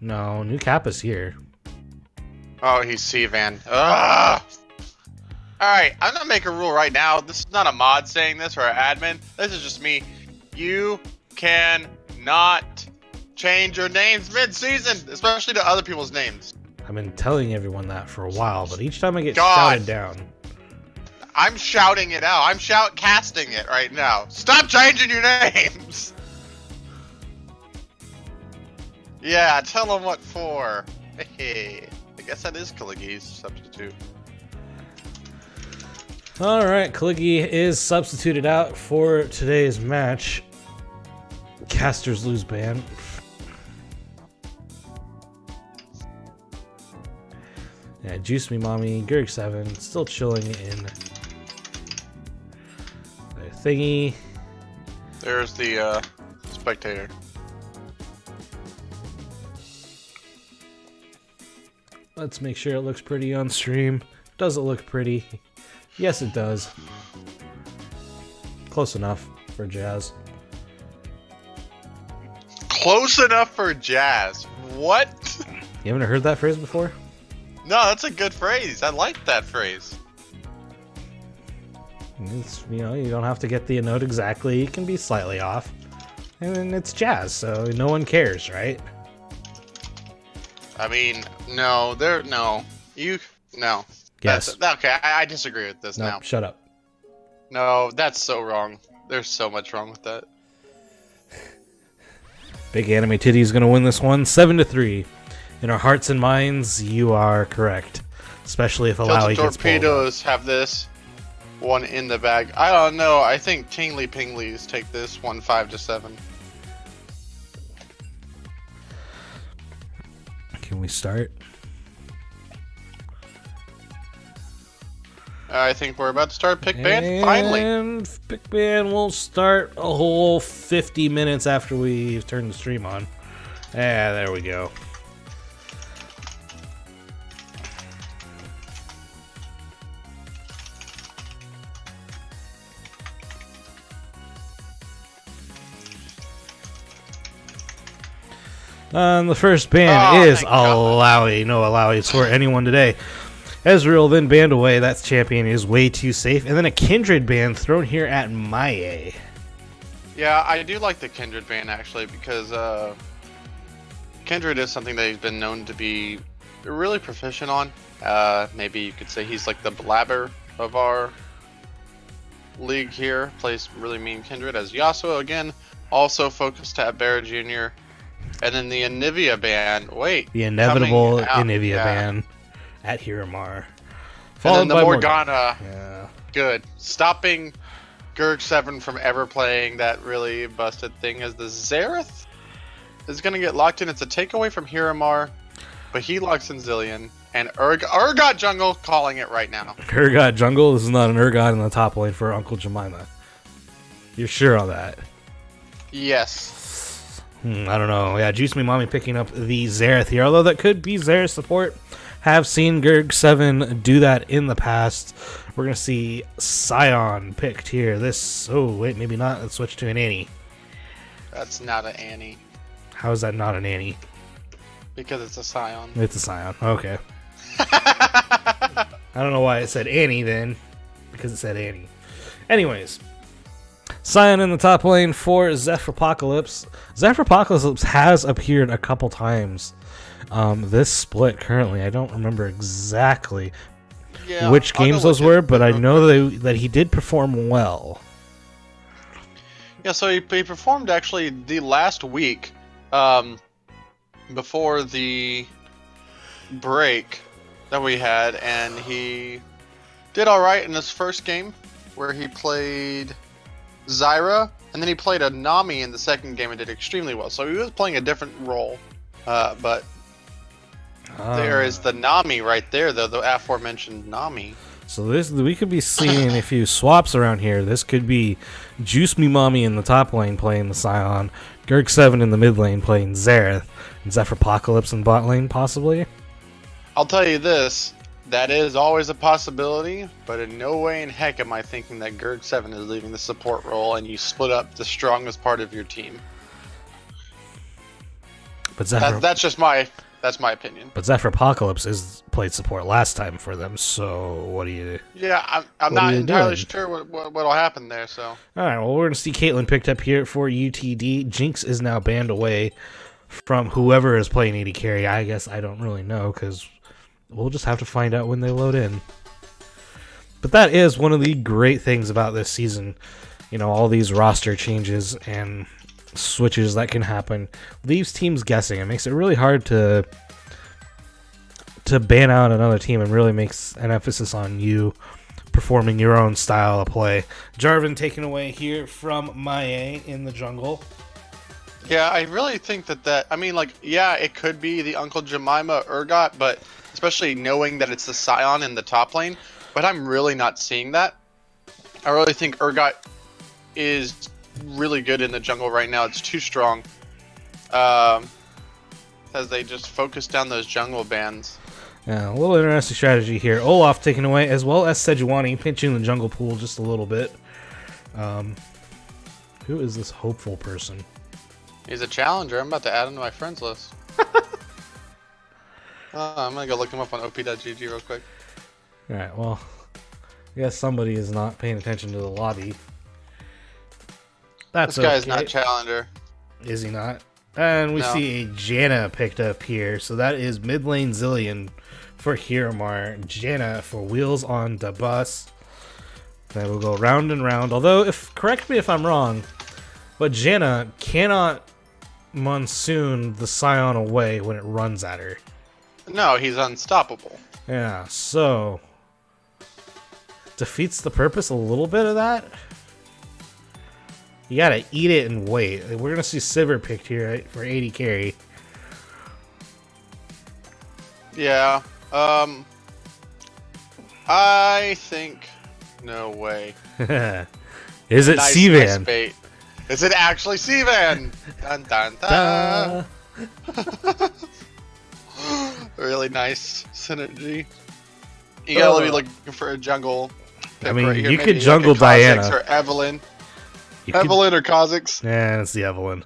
No, New Kappa's here. Oh, he's C-Van. Ugh! Alright, I'm gonna make a rule right now. This is not a mod saying this or an admin. This is just me. You can not change your names mid-season, especially to other people's names. I've been telling everyone that for a while, but each time I get God. shouted down. I'm shouting it out. I'm casting it right now. Stop changing your names! Yeah, tell them what for. Hey, I guess that is Caliggy's substitute. Alright, Caliggy is substituted out for today's match. Casters lose ban. Yeah, Juice Me Mommy, Gerg7, still chilling in their thingy. There's the spectator. Let's make sure it looks pretty on stream. Does it look pretty? Yes, it does. Close enough for Jazz. Close enough for Jazz. What? You haven't heard that phrase before? No, that's a good phrase. I like that phrase. It's, you know, you don't have to get the note exactly. You can be slightly off. And then it's Jazz, so no one cares, right? I mean, no, no. Yes. Okay, I disagree with this No, now. shut up. No, that's so wrong. There's so much wrong with that. Big Anime Titty's gonna win this one, 7-3. In our hearts and minds, you are correct. Especially if Alawi Tilted gets pulled. Torpedoes have this one in the bag. I don't know. I think Tingly Pinglies take this one 5-7. Can we start? I think we're about to start Pick Band, finally. And Pick Band will start a whole 50 minutes after we've turned the stream on. Yeah, there we go. The first ban is Alawi. No Alawi for anyone today. Ezreal then banned away. That's champion is way too safe. And then a Kindred ban thrown here at Maie. Yeah, I do like the Kindred ban actually because Kindred is something that he's been known to be really proficient on. Maybe you could say he's like the blabber of our league here. Plays really mean Kindred as Yasuo again. Also focused at Barra Jr. And then the Anivia ban. Wait. The inevitable Anivia ban at Hiramar. And then the by Morgana. Yeah. Good. Stopping Gerg7 from ever playing that really busted thing as the Xerath is going to get locked in. It's a takeaway from Hiramar, but he locks in Zillion. And Urgot Jungle calling it right now. Urgot Jungle? This is not an Urgot in the top lane for Uncle Jemima. You're sure on that? Yes. I don't know. Yeah, Juice Me Mommy picking up the Xerath here. Although that could be Xerath support. Have seen Gerg7 do that in the past. We're going to see Scion picked here. This... Oh, wait, maybe not. Let's switch to an Annie. That's not an Annie. How is that not an Annie? Because it's a Scion. It's a Scion. Okay. I don't know why it said Annie then. Because it said Annie. Anyways. Scion in the top lane for Zephyropocalypse. Zephyropocalypse has appeared a couple times. This split currently, I don't remember exactly which games those were, but I know that he did perform well. Yeah, so he performed actually the last week before the break that we had, and he did all right in his first game where he played Zyra, and then he played a Nami in the second game and did extremely well. So he was playing a different role, but there is the Nami right there, though, the aforementioned Nami. So we could be seeing a few swaps around here. This could be Juice Me Mommy in the top lane playing the Scion, Gurg7 in the mid lane playing Xerath, and Zephyropocalypse in bot lane possibly. I'll tell you this, that is always a possibility, but in no way in heck am I thinking that Gurg7 is leaving the support role and you split up the strongest part of your team. But that's just my opinion. But Zephyropocalypse is played support last time for them, so what do you? Yeah, I'm not entirely sure what'll happen there. So. All right, well we're gonna see Caitlyn picked up here for UTD. Jinx is now banned away from whoever is playing AD carry. I guess I don't really know because we'll just have to find out when they load in. But that is one of the great things about this season. You know, all these roster changes and switches that can happen leaves teams guessing. It makes it really hard to ban out another team and really makes an emphasis on you performing your own style of play. Jarvan taken away here from Maie in the jungle. Yeah, I really think that I mean, like, yeah, it could be the Uncle Jemima Urgot, but especially knowing that it's the Scion in the top lane, but I'm really not seeing that. I really think Urgot is really good in the jungle right now. It's too strong. As they just focus down those jungle bans. Yeah, a little interesting strategy here. Olaf taken away, as well as Sejuani pinching the jungle pool just a little bit. Who is this hopeful person? He's a challenger. I'm about to add him to my friends list. I'm gonna go look him up on op.gg real quick. Alright, well, I guess somebody is not paying attention to the lobby. This guy's not challenger. Is he not? And we see a Janna picked up here. So that is mid lane Zillion for Hiramar. Janna for Wheels on the Bus. Then we'll go round and round. Although, correct me if I'm wrong, but Janna cannot monsoon the Scion away when it runs at her. No, he's unstoppable. Yeah, so defeats the purpose a little bit of that. You gotta eat it and wait. We're gonna see Sivir picked here, right, for 80 carry. Yeah. I think no way. Is it nice, Sivan? Nice bait. Is it actually Sivan? Dun dun dun. Really nice synergy. You gotta be looking for a jungle. I mean, right here. you Maybe could jungle like Diana. Or Evelyn. Evelyn or Kha'Zix. Yeah, it's the Evelyn.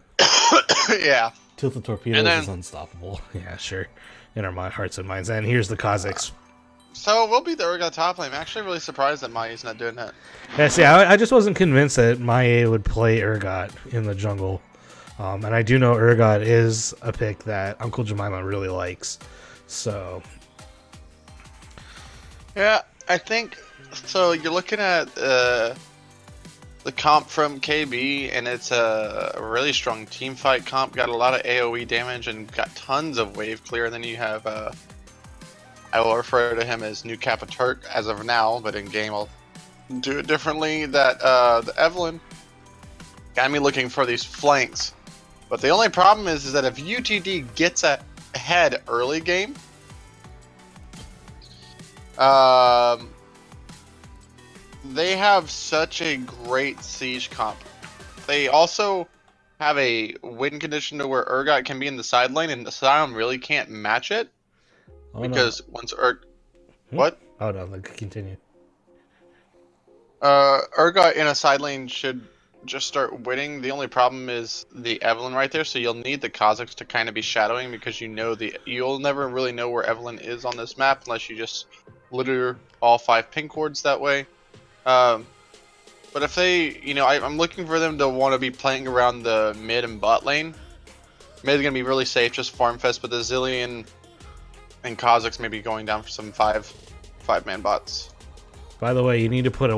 Yeah. Tilt the Torpedoes is unstoppable. Yeah, sure. In our hearts and minds. And here's the Kha'Zix. So we'll be the Urgot top lane. I'm actually really surprised that Mai's not doing that. Yeah, see, I just wasn't convinced that Maie would play Urgot in the jungle. And I do know Urgot is a pick that Uncle Jemima really likes. So. Yeah, I think. So you're looking at the comp from KB, and it's a really strong team fight comp. Got a lot of AoE damage and got tons of wave clear. And then you have, I will refer to him as New Kappa Turk as of now, but in game I'll do it differently. That the Evelyn got me looking for these flanks. But the only problem is that if UTD gets ahead early game, they have such a great siege comp. They also have a win condition to where Urgot can be in the side lane, and the Scion really can't match it. Because once What? Oh no, continue. Urgot in a side lane should just start winning. The only problem is the Evelyn right there, so you'll need the Kha'Zix to kind of be shadowing, because you'll never really know where Evelyn is on this map unless you just litter all 5 pink wards that way. But if they, I'm looking for them to want to be playing around the mid and bot lane. Mid's gonna be really safe, just farm fest, but the Zillion and Kazakhs maybe going down for some five-man bots. By the way, you need to put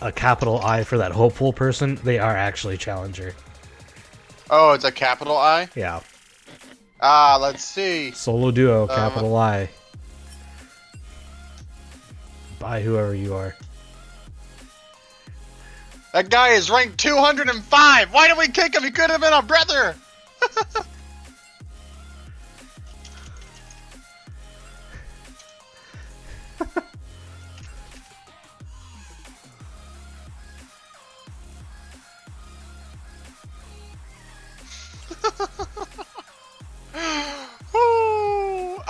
a capital I for that hopeful person. They are actually challenger. Oh, it's a capital I? Yeah. Let's see. Solo duo, capital I. By whoever you are. That guy is ranked 205! Why did we kick him? He could have been our brother!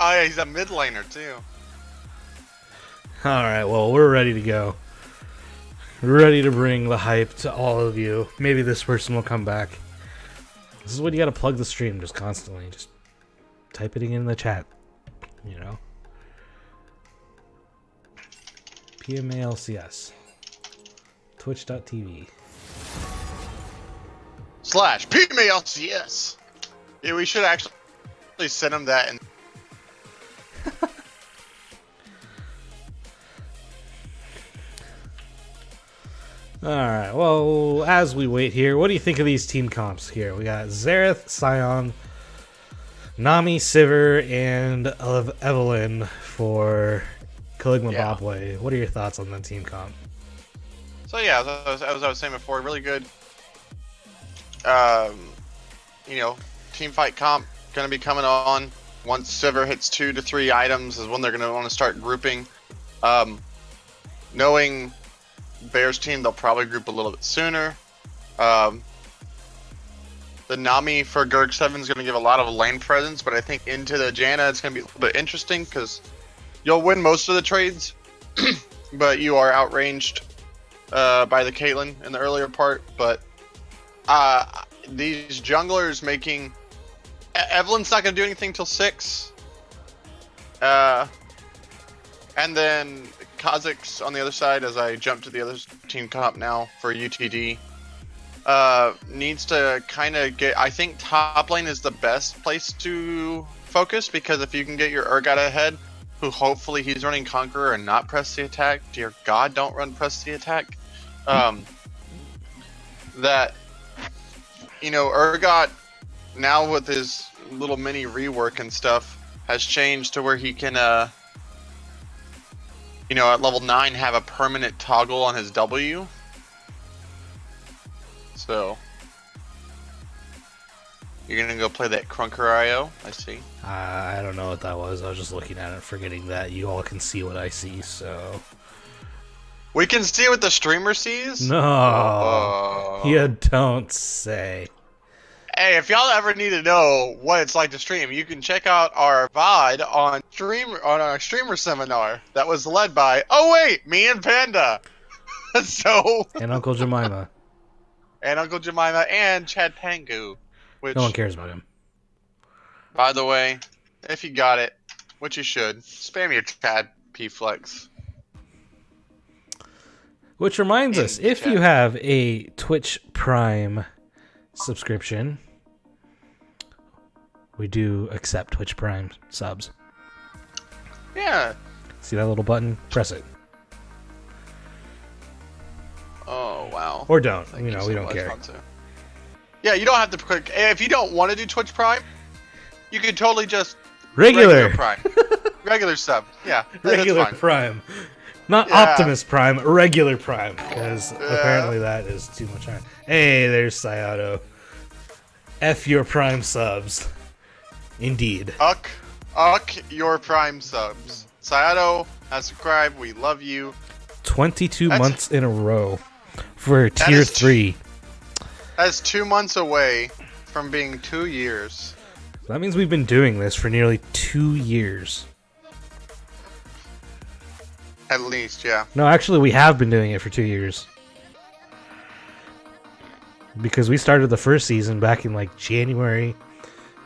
Oh yeah, he's a mid laner too. Alright, well, we're ready to go. Ready to bring the hype to all of you. Maybe this person will come back. This is when you gotta plug the stream just constantly. Just type it in the chat. You know? PMALCS. Twitch.tv. / PMALCS. Yeah, we should actually send him that. And Alright, well, as we wait here, what do you think of these team comps here? We got Xerath, Sion, Nami, Sivir, and Evelyn for Caligma Bobway. What are your thoughts on that team comp? so yeah, as I was saying before, really good. Team fight comp gonna be coming on once Sivir hits 2 to 3 items is when they're gonna want to start grouping. Knowing Bears team, they'll probably group a little bit sooner. The Nami for Gerg 7 is going to give a lot of lane presence, but I think into the Janna it's going to be a little bit interesting because you'll win most of the trades, but you are outranged by the Caitlyn in the earlier part. But these junglers making... Evelyn's not going to do anything till 6. And then Kazakhs on the other side, as I jump to the other team comp now for UTD, needs to kind of get... I think top lane is the best place to focus, because if you can get your Urgot ahead, who hopefully he's running Conqueror and not press the attack. Dear God, don't run press the attack. That, Urgot, now with his little mini rework and stuff, has changed to where he can... at level 9, have a permanent toggle on his W. So, you're gonna go play that Crunker IO, I see. I don't know what that was. I was just looking at it, forgetting that you all can see what I see, so... We can see what the streamer sees? No! You don't say. Hey, if y'all ever need to know what it's like to stream, you can check out our VOD on our streamer seminar that was led by, me and Panda. And Uncle Jemima. And Uncle Jemima and Chad Pangu. Which, no one cares about him. By the way, if you got it, which you should, spam your Chad P-Flex. Which reminds us, if you have a Twitch Prime subscription, we do accept Twitch Prime subs. Yeah. See that little button? Press it. Oh, wow. Or don't. We so don't much, care. Hanzo. Yeah, you don't have to click. If you don't want to do Twitch Prime, you can totally just... Regular Prime. Regular sub. Yeah. Regular that's fine. Prime. Not Optimus Prime, regular Prime. Because apparently that is too much time. Hey, there's Sayato. F your Prime subs. Indeed. Uck your Prime subs. Sayato has subscribed. We love you. 22 months in a row for Tier 3. That's 2 months away from being 2 years. That means we've been doing this for nearly 2 years. At least, yeah. No, actually, we have been doing it for 2 years. Because we started the first season back in, January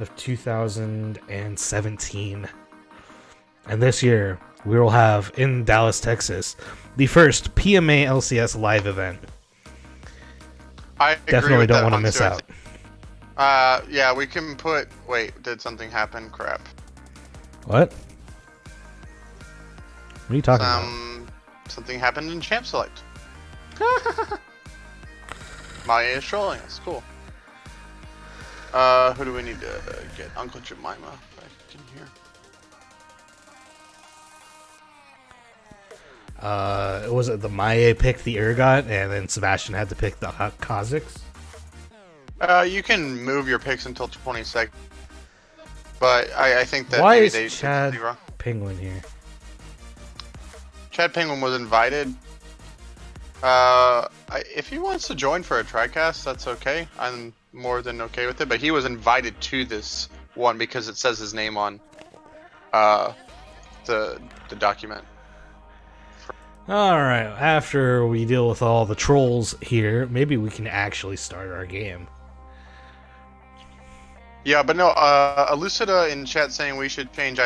of 2017. And this year, we will have, in Dallas, Texas, the first PMA LCS live event. I agree Definitely with don't that want to one, miss too. out. Yeah, we can put. Wait, did something happen? Crap. What? What are you talking about? Something happened in Champ Select. Maya is trolling us. Cool. Who do we need to get? Uncle Jemima back in here. Was it the Maie picked the Urgot, and then Sebastian had to pick the Kha'Zix? You can move your picks until 20 seconds. But I think that Why maybe is they Chad did wrong. Penguin here? Chad Penguin was invited. If he wants to join for a TriCast, that's okay. I'm more than okay with it. But he was invited to this one because it says his name on the document. Alright, after we deal with all the trolls here, maybe we can actually start our game. Yeah, but no, Elucida in chat saying we should change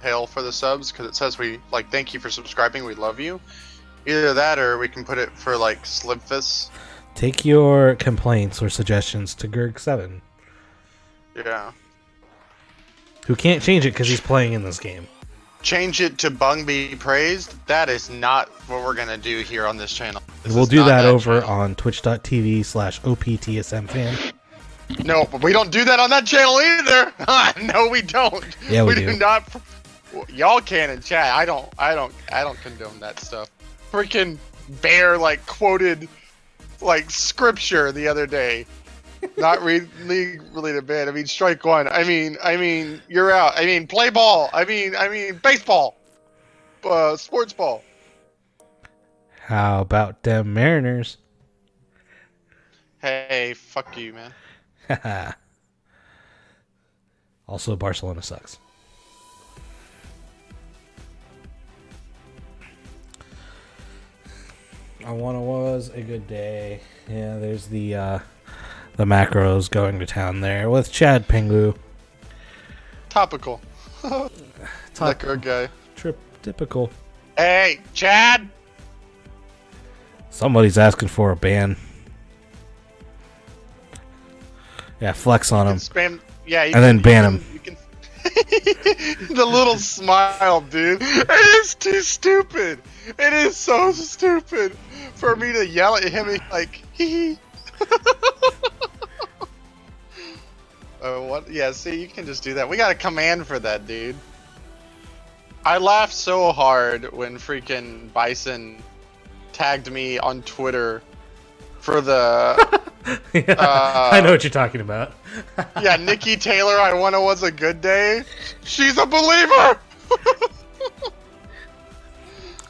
hail for the subs because it says we thank you for subscribing, we love you. Either that or we can put it for Slibfus. Take your complaints or suggestions to Gerg7, Yeah. who can't change it because he's playing in this game. Change it to Bung Be Praised. That is not what we're gonna do here on this channel. We'll do that over on twitch.tv/OPTSMfan. No, but we don't do that on that channel either. No, we don't. Yeah, we do do. not. Y'all can in chat. I don't condone that stuff. Freaking Bear quoted scripture the other day. Not league related ban. I mean strike one. I mean you're out. I mean play ball. I mean baseball. Sports ball. How about them Mariners? Hey, fuck you, man. Also, Barcelona sucks. I wanna was a good day. Yeah, there's the macros going to town there with Chad Pengu. Topical. That good guy. Typical. Hey, Chad. Somebody's asking for a ban. Yeah, flex on him. Spam. Yeah, and then ban him. You can. The little smile, dude. It is too stupid. It is so stupid for me to yell at him and hee hee. What? Yeah, see, you can just do that. We got a command for that, dude. I laughed so hard when freaking Bison tagged me on Twitter for the. Yeah, I know what you're talking about. Yeah, Nikki Taylor, I wanna was a good day. She's a believer.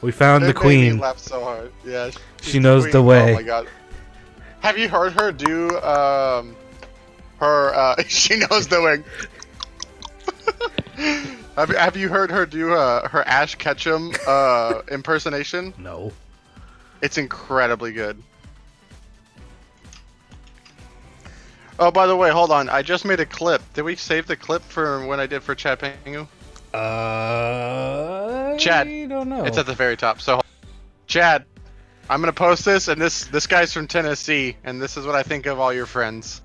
We found the Made queen. me laugh so hard. Yeah, she's She knows queen. the way. Oh my god. Have you heard her do she knows the way. Have you heard her do her Ash Ketchum impersonation? No. It's incredibly good. Oh, by the way, hold on. I just made a clip. Did we save the clip for when I did for Chad Pengu? Chad. I don't know. It's at the very top. So, Chad, I'm gonna post this, and this guy's from Tennessee, and this is what I think of all your friends.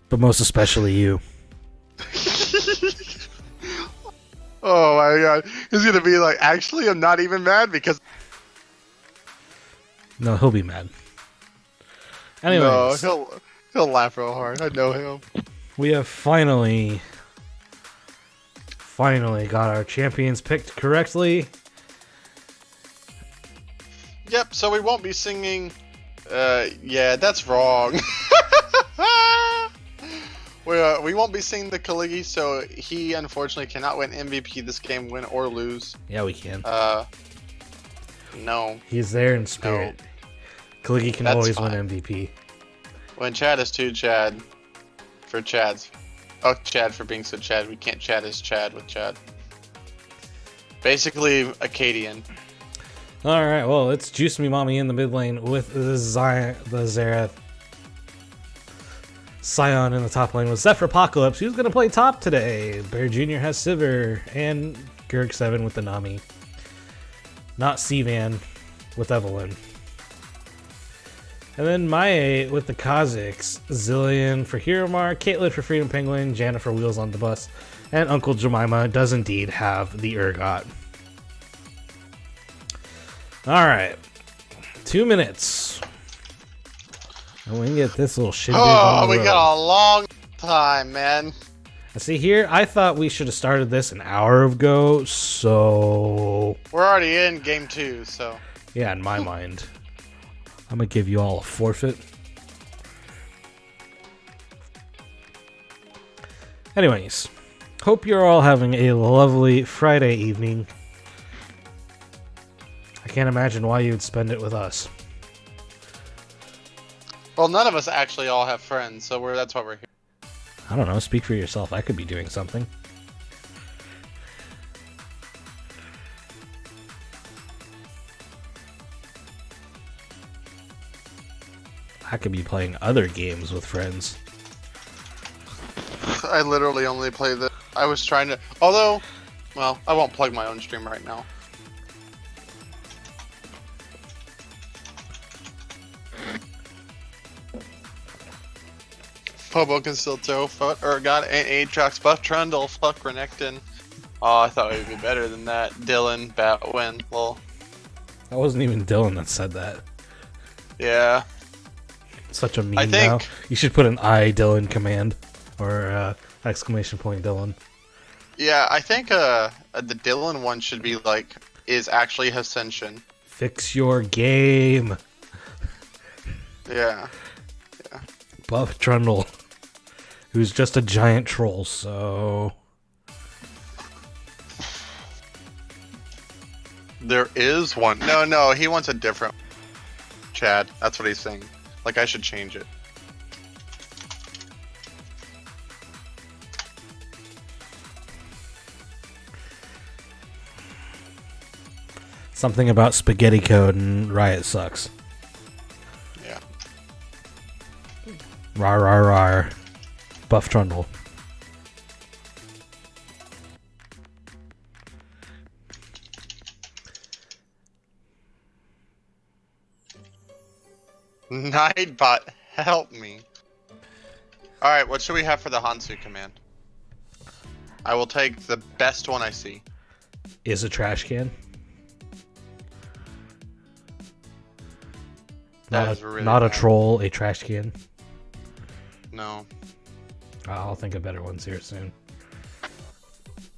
But most especially you. Oh my god, he's gonna be like, actually, I'm not even mad because. No, he'll be mad. Anyways, No, he'll laugh real hard. I know him. we have finally got our champions picked correctly. Yep. So we won't be singing. Yeah, that's wrong. We won't be singing the Kaligi, so he unfortunately cannot win MVP this game, win or lose. Yeah, we can. No. He's there in spirit. Kaligi can That's always fine. win MVP. When Chad is too Chad, for Chads. Oh, Chad for being so Chad. We can't chat as Chad with Chad. Basically, Acadian. All right, well, it's Juice Me Mommy in the mid lane with the Xerath. Scion in the top lane with Zephyr Apocalypse. Who's going to play top today? Bear Jr. has Sivir and Gerg7 with the Nami. Not Sivan with Evelyn. And then Mae with the Kazakhs, Zillion for Hiromar, Caitlin for Freedom Penguin, Jana for Wheels on the Bus, and Uncle Jemima does indeed have the Urgot. Alright. 2 minutes. And we can get this little shindig on the we road. got a long time, man. See here, I thought we should have started this an hour ago, so... We're already in game 2, so... Yeah, in my mind. I'm gonna give you all a forfeit. Anyways, hope you're all having a lovely Friday evening. I can't imagine why you'd spend it with us. Well, none of us actually all have friends, so that's why we're here. I don't know, speak for yourself. I could be doing something. I could be playing other games with friends. I literally only play the... I was trying to... Although... Well, I won't plug my own stream right now. Pobo can still throw or got an Aatrox buff Trundle, fuck Renekton. Oh, I thought it would be better than that. Dylan, Batwin, lol. That wasn't even Dylan that said that. Yeah. Such a meme I think- now. You should put an I Dylan command or exclamation point Dylan. Yeah, I think the Dylan one should be like, is actually Ascension. Fix your game. Yeah. Buff Trundle, who's just a giant troll, so... There is one. No, he wants a different Chad. That's what he's saying. Like, I should change it. Something about spaghetti code and Riot sucks. Yeah. Rar rar rar. Buff Trundle. Nightbot, help me. Alright, what should we have for the Hansu command? I will take the best one I see. Is a trash can. That Not, is really not a bad. troll, a trash can. No. I'll think of better ones here soon.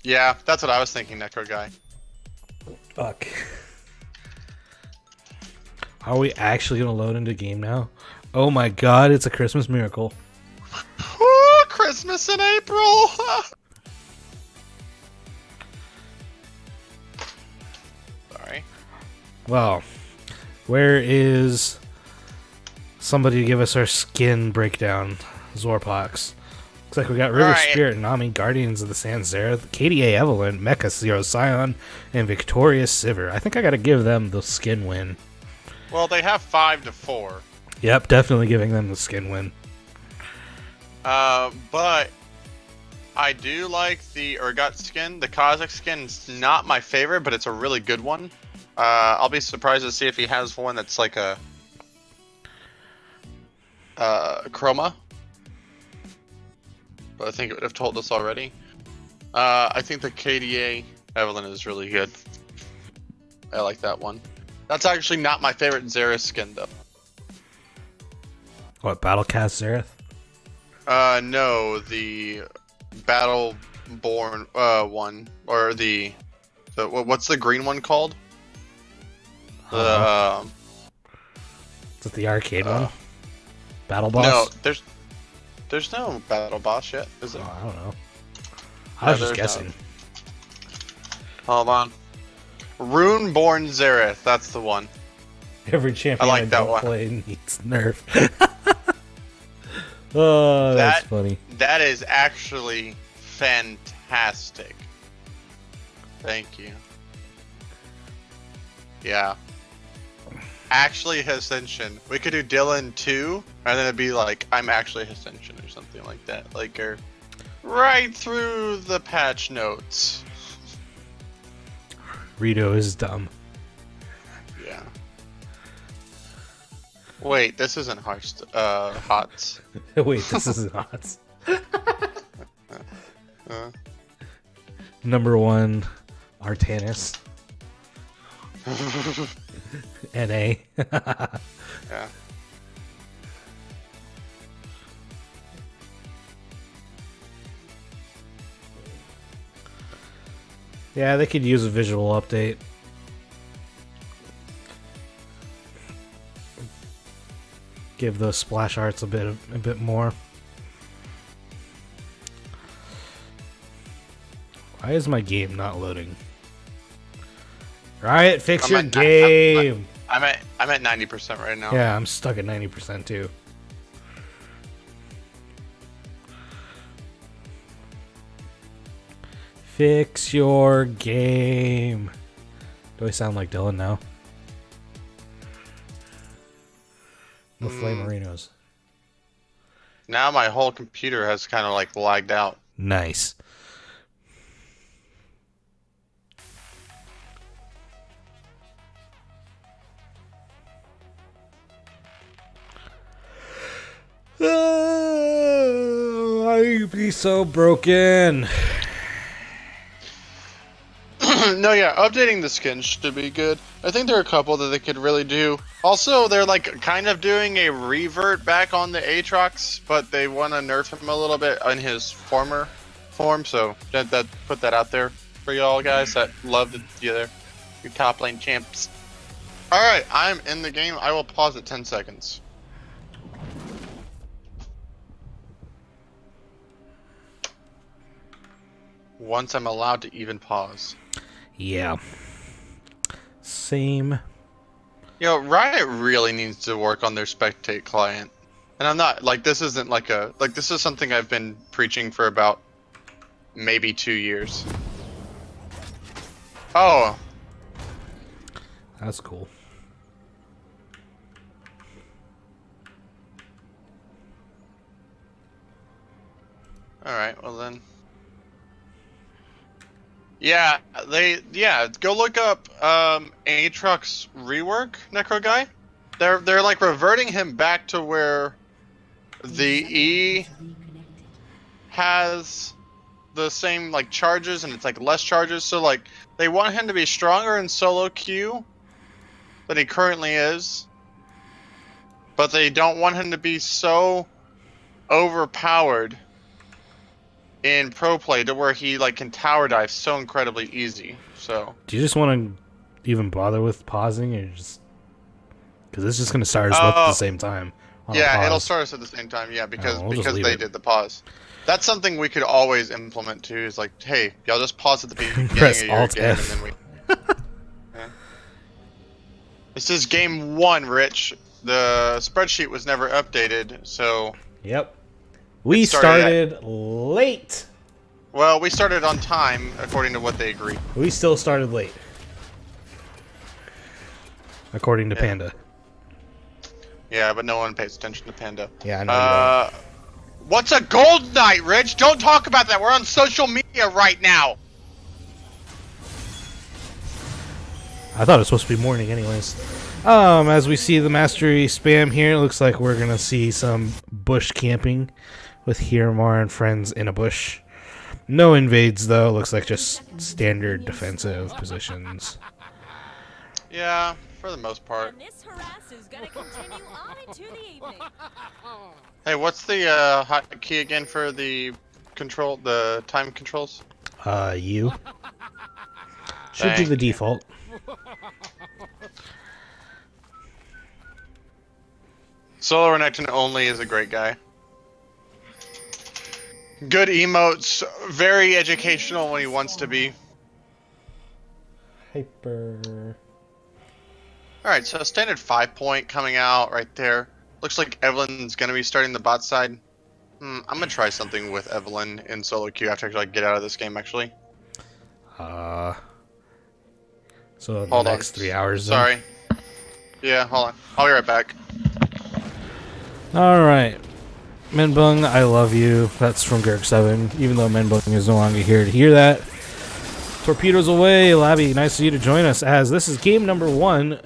Yeah, that's what I was thinking, Necro Guy. Fuck. Are we actually gonna load into game now? Oh my god, it's a Christmas miracle. Ooh, Christmas in April! Sorry. Well, where is somebody to give us our skin breakdown? Zorpox. Looks like we got River Alright. Spirit, Nami, Guardians of the Sans Seraph, KDA Evelyn, Mecha Zero Scion, and Victorious Sivir. I think I gotta give them the skin win. Well, they have 5 to 4. Yep, definitely giving them the skin win. But I do like the Urgot skin. The Kazakh skin is not my favorite, but it's a really good one. I'll be surprised to see if he has one that's like a chroma. But I think it would have told us already. I think the KDA Evelyn is really good. I like that one. That's actually not my favorite Xerath skin though. What, Battlecast Zerath? No, the Battleborn one, or the what's the green one called? The Is it the arcade one? Battle Boss? no, there's no battle boss yet, is it? Oh, I don't know. I was just there's guessing. not. Hold on. Runeborn Xerath, that's the one. Every champion I like that don't one. play needs nerf. Oh, that's That- funny. That is actually fantastic. Thank you. Yeah. Actually, Ascension. We could do Dylan 2, and then it'd be like, I'm actually Ascension or something like that. Like, or right through the patch notes. Rito is dumb. Yeah. Wait, this isn't HOTS. Wait, this isn't HOTS. Number 1, Artanis. NA. Yeah. Yeah, they could use a visual update. Give those splash arts a bit more. Why is my game not loading? Riot, fix your game. I'm at 90% right now. Yeah, I'm stuck at 90% too. Fix your game. Do I sound like Dylan now? The Flamerinos. Now my whole computer has kind of like lagged out. Nice. I'd be so broken. No, yeah, updating the skins should be good. I think there are a couple that they could really do. Also, they're like kind of doing a revert back on the Aatrox, but they want to nerf him a little bit in his former form. So that put that out there for y'all guys that love the other your top lane champs. All right, I'm in the game. I will pause at 10 seconds. Once I'm allowed to even pause. Yeah. Same. Yo, Riot really needs to work on their spectate client. And I'm not, like, this isn't like a, like, this is something I've been preaching for about maybe 2 years. Oh. That's cool. Alright, well then. Yeah, go look up Aatrox rework, Necro Guy. They're like reverting him back to where the E has the same like charges and it's like less charges, so like they want him to be stronger in solo queue than he currently is. But they don't want him to be so overpowered in pro play to where he like can tower dive so incredibly easy. So do you just want to even bother with pausing, or just because it's just going to start us both at the same time? Yeah, it'll start us at the same time. Yeah, because we'll they did the pause. That's something we could always implement too. Is like, hey, y'all just pause at the beginning Press of your Alt game, F. and then we. Yeah. This is game 1, Rich. The spreadsheet was never updated, so. Yep. We started late. Well, we started on time, according to what they agreed. We still started late. According to Panda. Yeah, but no one pays attention to Panda. Yeah, I know. What's a gold knight, Rich? Don't talk about that. We're on social media right now. I thought it was supposed to be morning anyways. As we see the mastery spam here, it looks like we're going to see some bush camping with Hiramar and friends in a bush. No invades, though. Looks like just standard defensive positions. Yeah, for the most part. And this harass is gonna continue on into the evening. Hey, what's the hotkey again for the time controls? U. Should be the default. Solo Renekton only is a great guy. Good emotes, very educational when he wants to be. Hyper. Alright, so standard 5-point coming out right there. Looks like Evelyn's gonna be starting the bot side. I'm gonna try something with Evelyn in solo queue after I like, get out of this game actually. So Hold the on. next 3 hours. Sorry. Yeah, hold on. I'll be right back. Alright. Menbung, I love you. That's from Gerg7. Even though Menbung is no longer here to hear that. Torpedoes away. Labby, nice of you to join us as this is game number 1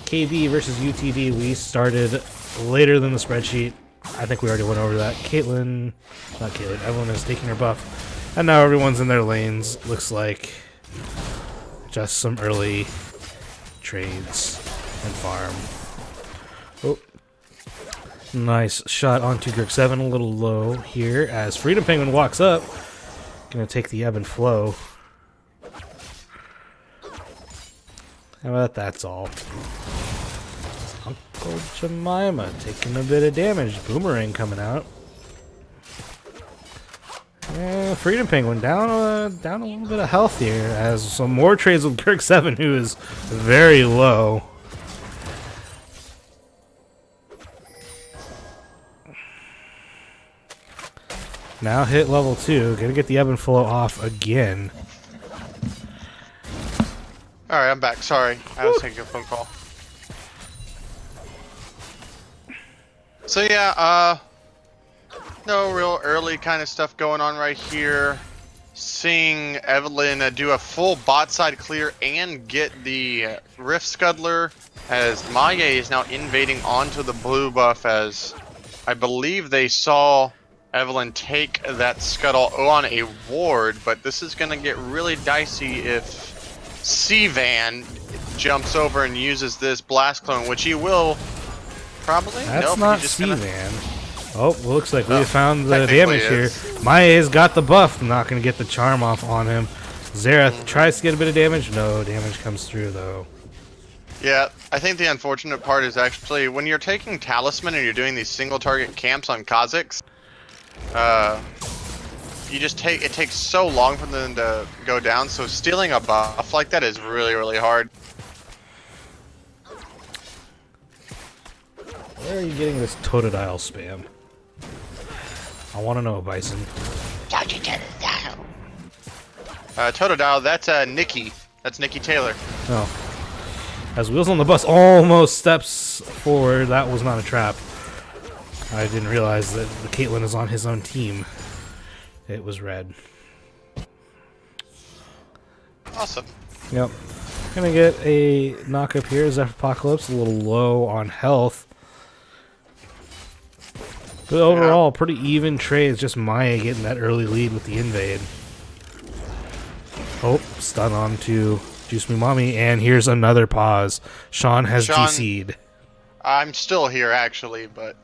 KB versus UTD. We started later than the spreadsheet. I think we already went over that. Evelyn is taking her buff. And now everyone's in their lanes. Looks like just some early trades and farm. Oh. Nice shot onto Girk 7, a little low here as Freedom Penguin walks up. Gonna take the ebb and flow. How about that's all? Uncle Jemima taking a bit of damage. Boomerang coming out. And Freedom Penguin down a little bit of health here as some more trades with Girk 7, who is very low. Now hit level 2. Gonna get the ebb and flow off again. Alright, I'm back. Sorry. I was taking a phone call. So yeah, no real early kind of stuff going on right here. Seeing Evelyn do a full bot side clear and get the Rift Scuddler as Maya is now invading onto the blue buff as I believe they saw Evelyn take that Scuttle on a ward, but this is going to get really dicey if C-Van jumps over and uses this Blast Clone, which he will probably. That's nope, not C-Van. Oh, looks like we found the damage here. Maya's got the buff, not going to get the charm off on him. Xerath tries to get a bit of damage. No damage comes through, though. Yeah, I think the unfortunate part is actually when you're taking Talisman and you're doing these single target camps on Kha'Zix, it takes so long for them to go down, so stealing a buff like that is really, really hard. Where are you getting this Totodile spam? I want to know, Bison. Totodile, that's Nikki. That's Nikki Taylor. Oh. As Wheels on the Bus almost steps forward, that was not a trap. I didn't realize that the Caitlyn is on his own team. It was red. Awesome. Yep. Gonna get a knock up here. Zephyr Apocalypse, a little low on health. But overall, pretty even trades. Just Maya getting that early lead with the invade. Oh, stun on to Juice Me Mommy, and here's another pause. Sean has DC'd. I'm still here, actually, but...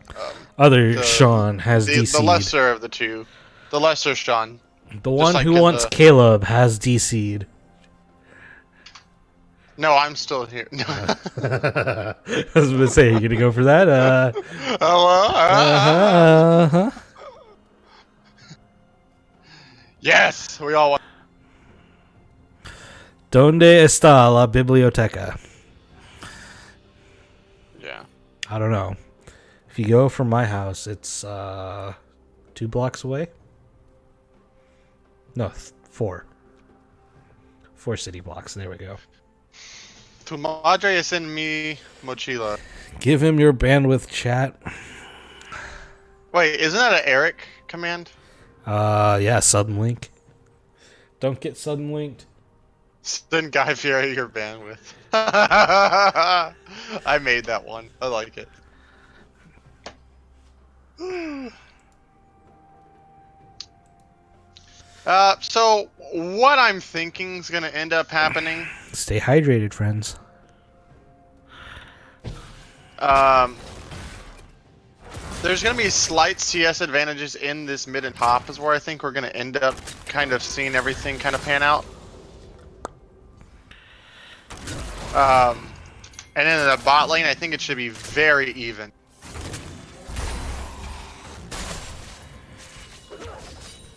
Sean has DC'd. The lesser of the two. The lesser Sean. The one who wants Caleb has DC'd. No, I'm still here. I was going to say, you going to go for that? Yes, we all want. ¿Dónde está la biblioteca? Yeah. I don't know. If you go from my house, it's 2 blocks away. No, 4. 4 city blocks. There we go. Tu madre es en mi mochila. Give him your bandwidth, chat. Wait, isn't that an Eric command? Yeah, sudden link. Don't get sudden linked. Send Guy Fieri your bandwidth. I made that one. I like it. So what I'm thinking is going to end up happening. Stay hydrated, friends. There's going to be slight CS advantages in this mid and top is where I think we're going to end up kind of seeing everything kind of pan out. And in the bot lane, I think it should be very even.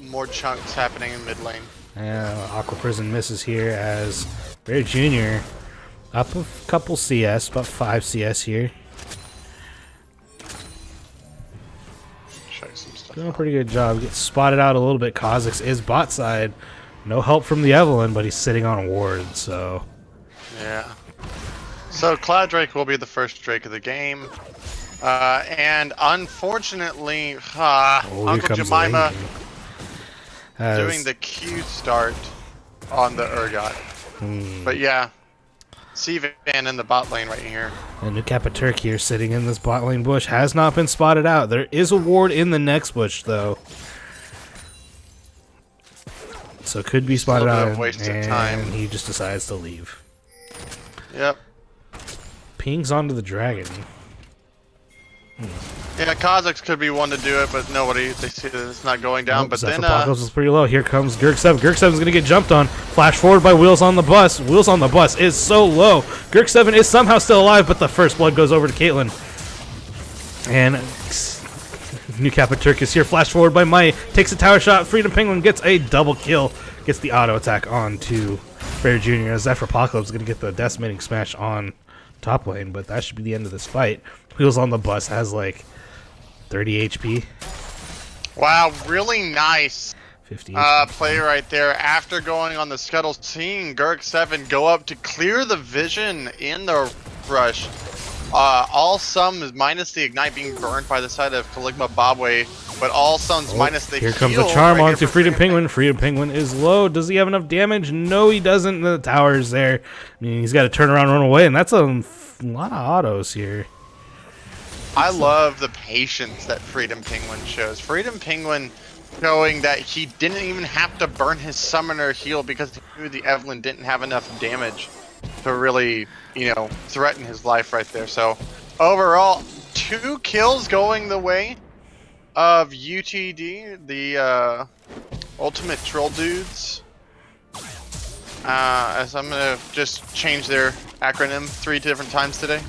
More chunks happening in mid lane. Aqua Prison misses here as Bear Jr. up a couple CS, about 5 CS here. Check some stuff Doing a out. pretty good job. Gets spotted out a little bit. Kha'Zix is bot side. No help from the Evelyn, but he's sitting on a ward, so... Yeah. So Cloud Drake will be the first Drake of the game. And unfortunately, Uncle Jemima doing the Q start on the Urgot. But yeah, C-Van in the bot lane right here. And New Turk here sitting in this bot lane bush has not been spotted out. There is a ward in the next bush though. So could be spotted Still a out waste of and time. he just decides to leave. Yep. Pings onto the dragon. Yeah, Kazakhs could be one to do it, but nobody. They see that it's not going down. But then, Apocalypse is pretty low. Here comes Gurk 7. Gurk 7 is going to get jumped on. Flash forward by Wheels on the bus. Wheels on the bus is so low. Gurk 7 is somehow still alive, but the first blood goes over to Caitlyn. And New Turk is here. Flash forward by Mai. Takes a tower shot. Freedom Penguin gets a double kill. Gets the auto attack on to Fair Jr. As Zephyr Apocalypse is going to get the decimating smash on top lane, but that should be the end of this fight. Wheels on the bus has like 30 HP. wow, really nice 50 HP. play right there. After going on the scuttle, seeing Gurk 7 go up to clear the vision in the rush. All sums minus the ignite being burned by the side of Caligma Bobway, but all sums minus the Here comes the heal charm right here onto for Freedom Penguin. Freedom Penguin is low. Does he have enough damage? No, he doesn't. The tower's there. I mean, he's got to turn around and run away, and that's a lot of autos here. I love the patience that Freedom Penguin shows. Freedom Penguin showing that he didn't even have to burn his summoner heal because he knew the Evelyn didn't have enough damage to really, you know, threaten his life right there. So overall, 2 kills going the way of UTD, the Ultimate Troll Dudes. As I'm gonna just change their acronym 3 different times today.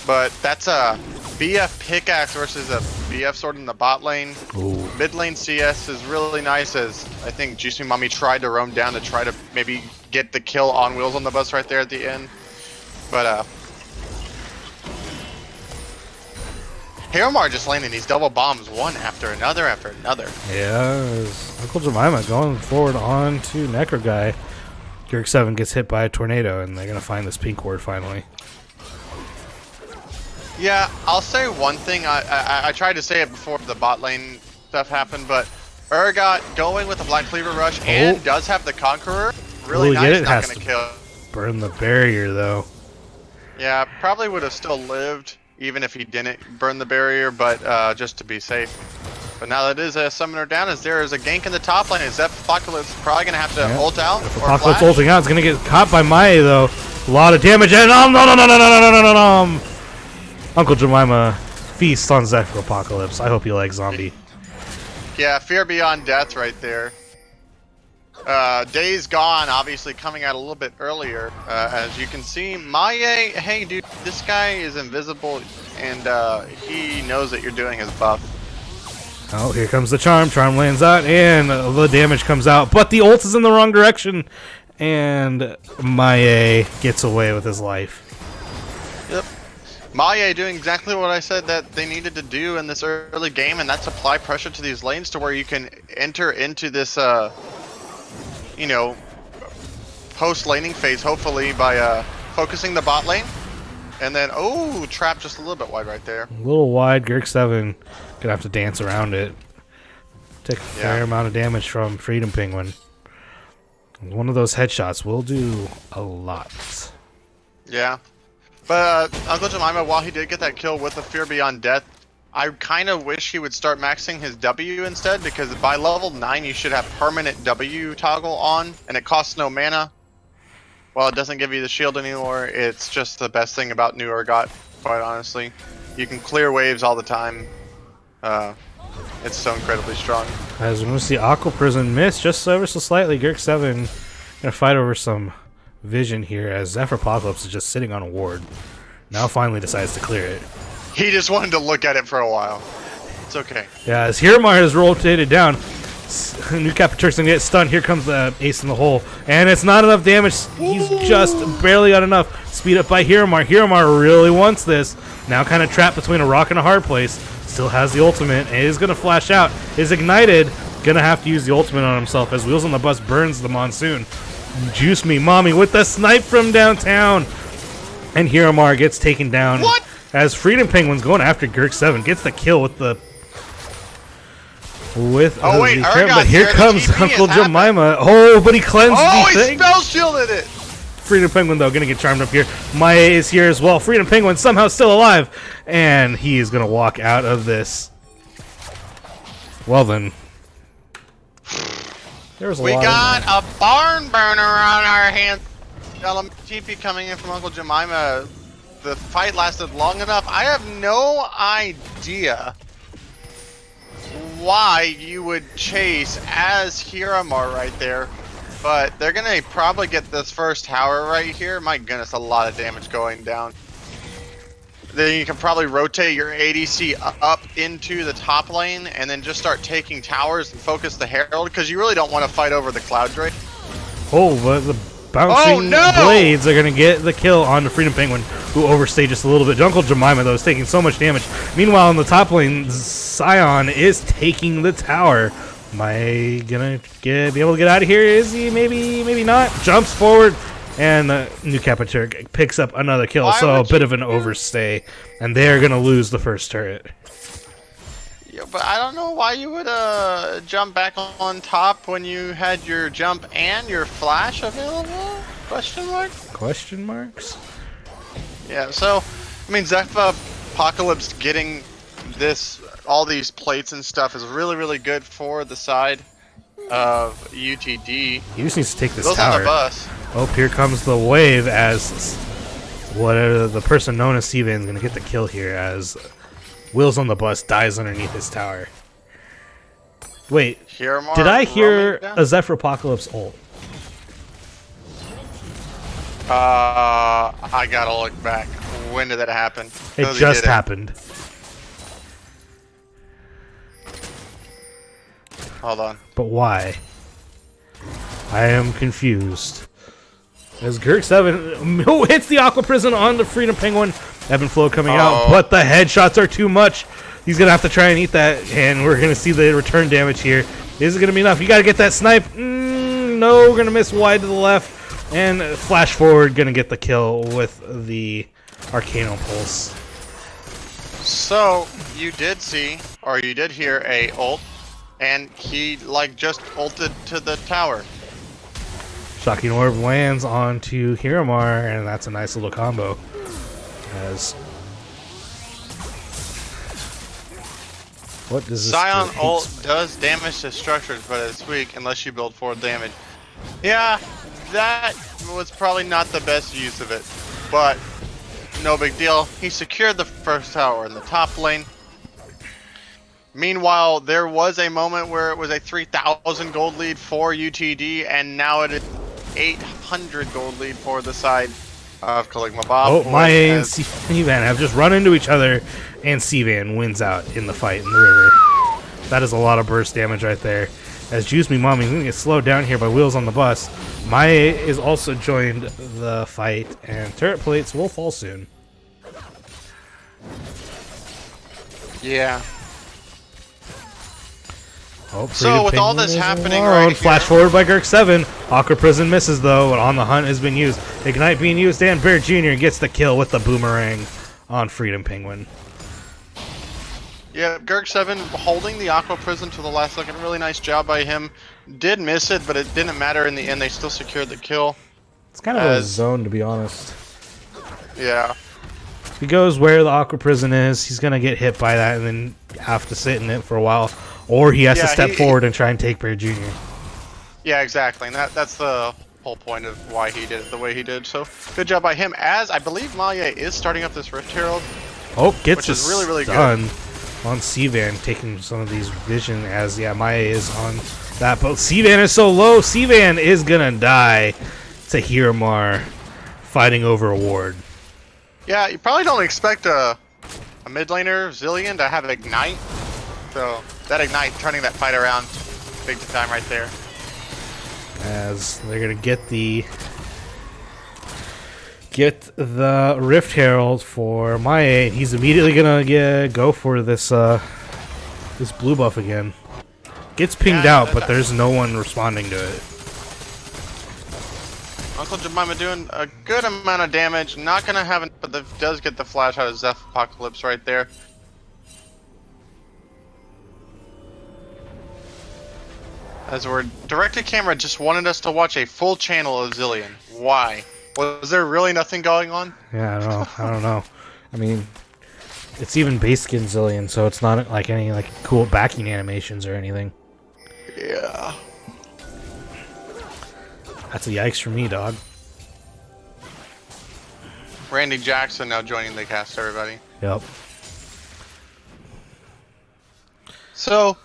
But that's a BF pickaxe versus a BF sword in the bot lane. Ooh. Mid lane CS is really nice, as I think Juicy Mommy tried to roam down to try to maybe get the kill on Wheels on the bus right there at the end. But Haromar just landing these double bombs one after another after another. Yeah, Uncle Jemima going forward on to Necro Guy. Gurk 7 gets hit by a tornado, and they're going to find this pink ward finally. Yeah, I'll say one thing. I tried to say it before the bot lane stuff happened, but Urgot going with the Black Cleaver Rush and does have the Conqueror. Really Will he get nice, it? not Has going to to kill. burn the barrier, though. Yeah, probably would have still lived even if he didn't burn the barrier, but just to be safe. But now that is a summoner down, as there is a gank in the top lane. Is Apocalypse probably going to have to ult out? If or Apocalypse flash? ulting out, it's going to get caught by Maya, though. A lot of damage, and no. Uncle Jemima feasts on Zephyr Apocalypse. I hope you like Zombie. Yeah, Fear Beyond Death right there. Days Gone, obviously coming out a little bit earlier. As you can see, Maya, hey dude, this guy is invisible, and he knows that you're doing his buff. Oh, here comes the charm. Charm lands out, and the damage comes out. But the ult is in the wrong direction, and Maya gets away with his life. Yep. Maya doing exactly what I said that they needed to do in this early game, and that's apply pressure to these lanes to where you can enter into this, you know, post-laning phase, hopefully, by focusing the bot lane. And then, oh, trap just a little bit wide right there. A little wide. Gurk 7 gonna have to dance around it. Take a fair amount of damage from Freedom Penguin. One of those headshots will do a lot. Yeah. But Uncle Jemima, while he did get that kill with the Fear Beyond Death, I kind of wish he would start maxing his W instead, because by level 9 you should have permanent W toggle on, and it costs no mana. While it doesn't give you the shield anymore, it's just the best thing about New Urgot, quite honestly. You can clear waves all the time. It's so incredibly strong. As we see Aqua Prison miss just ever so slightly. Gurk 7 gonna fight over some vision here as Zephyr Apocalypse is just sitting on a ward. Now finally decides to clear it. He just wanted to look at it for a while. It's okay. Yeah, as Hiromar has rotated down, New Turk's gonna get stunned. Here comes the ace in the hole, and it's not enough damage. He's just barely got enough. Speed up by Hiromar. Hiromar really wants this. Now kind of trapped between a rock and a hard place. Still has the ultimate and is gonna flash out. Is ignited. Gonna have to use the ultimate on himself as Wheels on the Bus burns the monsoon. Juice me, mommy, with the snipe from downtown. And Hiromar gets taken down. What? As Freedom Penguin's going after Gurk 7. Gets the kill with the... Oh wait, but here the comes TP Uncle has happened. Jemima. Oh, but he cleansed Oh, the he thing. spell shielded it! Freedom Penguin, though, gonna get charmed up here. Maya is here as well. Freedom Penguin somehow still alive. And he is gonna walk out of this. Well then. There's a We lot got a barn burner on our hands. TP coming in from Uncle Jemima. The fight lasted long enough. I have no idea why you would chase as Hiramar right there, but they're gonna probably get this first tower right here. My goodness, a lot of damage going down. Then you can probably rotate your ADC up into the top lane and then just start taking towers and focus the Herald, because you really don't want to fight over the Cloud Drake. Oh, but the bouncing blades are going to get the kill on the Freedom Penguin, who overstayed just a little bit. Uncle Jemima, though, is taking so much damage. Meanwhile, in the top lane, Scion is taking the tower. Am I going to be able to get out of here? Is he? Maybe not. Jumps forward, and New Capiturk picks up another kill. So a bit of an overstay, and they're going to lose the first turret. Yeah, but I don't know why you would jump back on top when you had your jump and your flash available? Question mark? Question marks? Yeah, so, I mean, Zephyr Apocalypse getting all these plates and stuff is really, really good for the side of UTD. He just needs to take this Those tower. on the bus. Oh, here comes the wave as the person known as Steven is going to get the kill here as Will's on the bus dies underneath his tower. Wait, Hiramar did I hear roaming down? a Zephyr Apocalypse ult? I gotta look back. When did that happen? It 'Cause he just did it. happened. Hold on. But why? I am confused. As Gurk7 hits the Aqua Prison on the Freedom Penguin. Ebb and Flow coming out, but the headshots are too much. He's going to have to try and eat that, and we're going to see the return damage here. Is it going to be enough? You got to get that snipe. No, we're going to miss wide to the left. And flash forward, going to get the kill with the Arcano Pulse. So, you did see, or you did hear a ult, and he, like, just ulted to the tower. Shocking Orb lands onto Hiramar, and that's a nice little combo. As what does this Scion do? ult does damage to structures, but it's weak unless you build forward damage. Yeah, that was probably not the best use of it, but no big deal. He secured the first tower in the top lane. Meanwhile, there was a moment where it was a 3,000 gold lead for UTD, and now it is 800 gold lead for the side of Caligma Bob. Oh, Maya and Sivan have just run into each other, and Sivan wins out in the fight in the river. That is a lot of burst damage right there. As Juice Me Mommy is going to get slowed down here by Wheels on the bus. Maya is also joined the fight, and turret plates will fall soon. Yeah. Oh, So with all this happening right right flash here, forward by Gurk7. Aqua Prison misses though, but on the hunt has been used. Ignite being used, and Bear Jr. gets the kill with the boomerang on Freedom Penguin. yeah, Gurk7 holding the Aqua Prison to the last second. Really nice job by him. Did miss it, but it didn't matter in the end. They still secured the kill. It's kind of a zone, to be honest. Yeah. He goes where the Aqua Prison is. He's going to get hit by that and then have to sit in it for a while. Or he has to step forward and try and take Bear Jr. Yeah, exactly. And that's the whole point of why he did it the way he did. So good job by him. As I believe Maya is starting up this Rift Herald. Oh, gets which is really, really stun on Sivan, taking some of these vision as, yeah, Maya is on that. But Sivan is so low. Sivan is going to die to Hiramar fighting over a ward. Yeah, you probably don't expect a mid laner Zillion to have Ignite. So that Ignite turning that fight around big time right there. As they're going to get the Rift Herald for Maya. He's immediately going to go for this this blue buff again. Gets pinged out, but there's no one responding to it. Uncle Jemima doing a good amount of damage. Not going to have it, but does get the flash out of Zeph Apocalypse right there. As we're directed camera just wanted us to watch a full channel of Zillion. Why? Was there really nothing going on? Yeah, I don't know. I don't know. I mean, it's even base skin Zillion, so it's not like any like cool backing animations or anything. Yeah. That's a yikes for me, dog. Randy Jackson now joining the cast, everybody. Yep. So,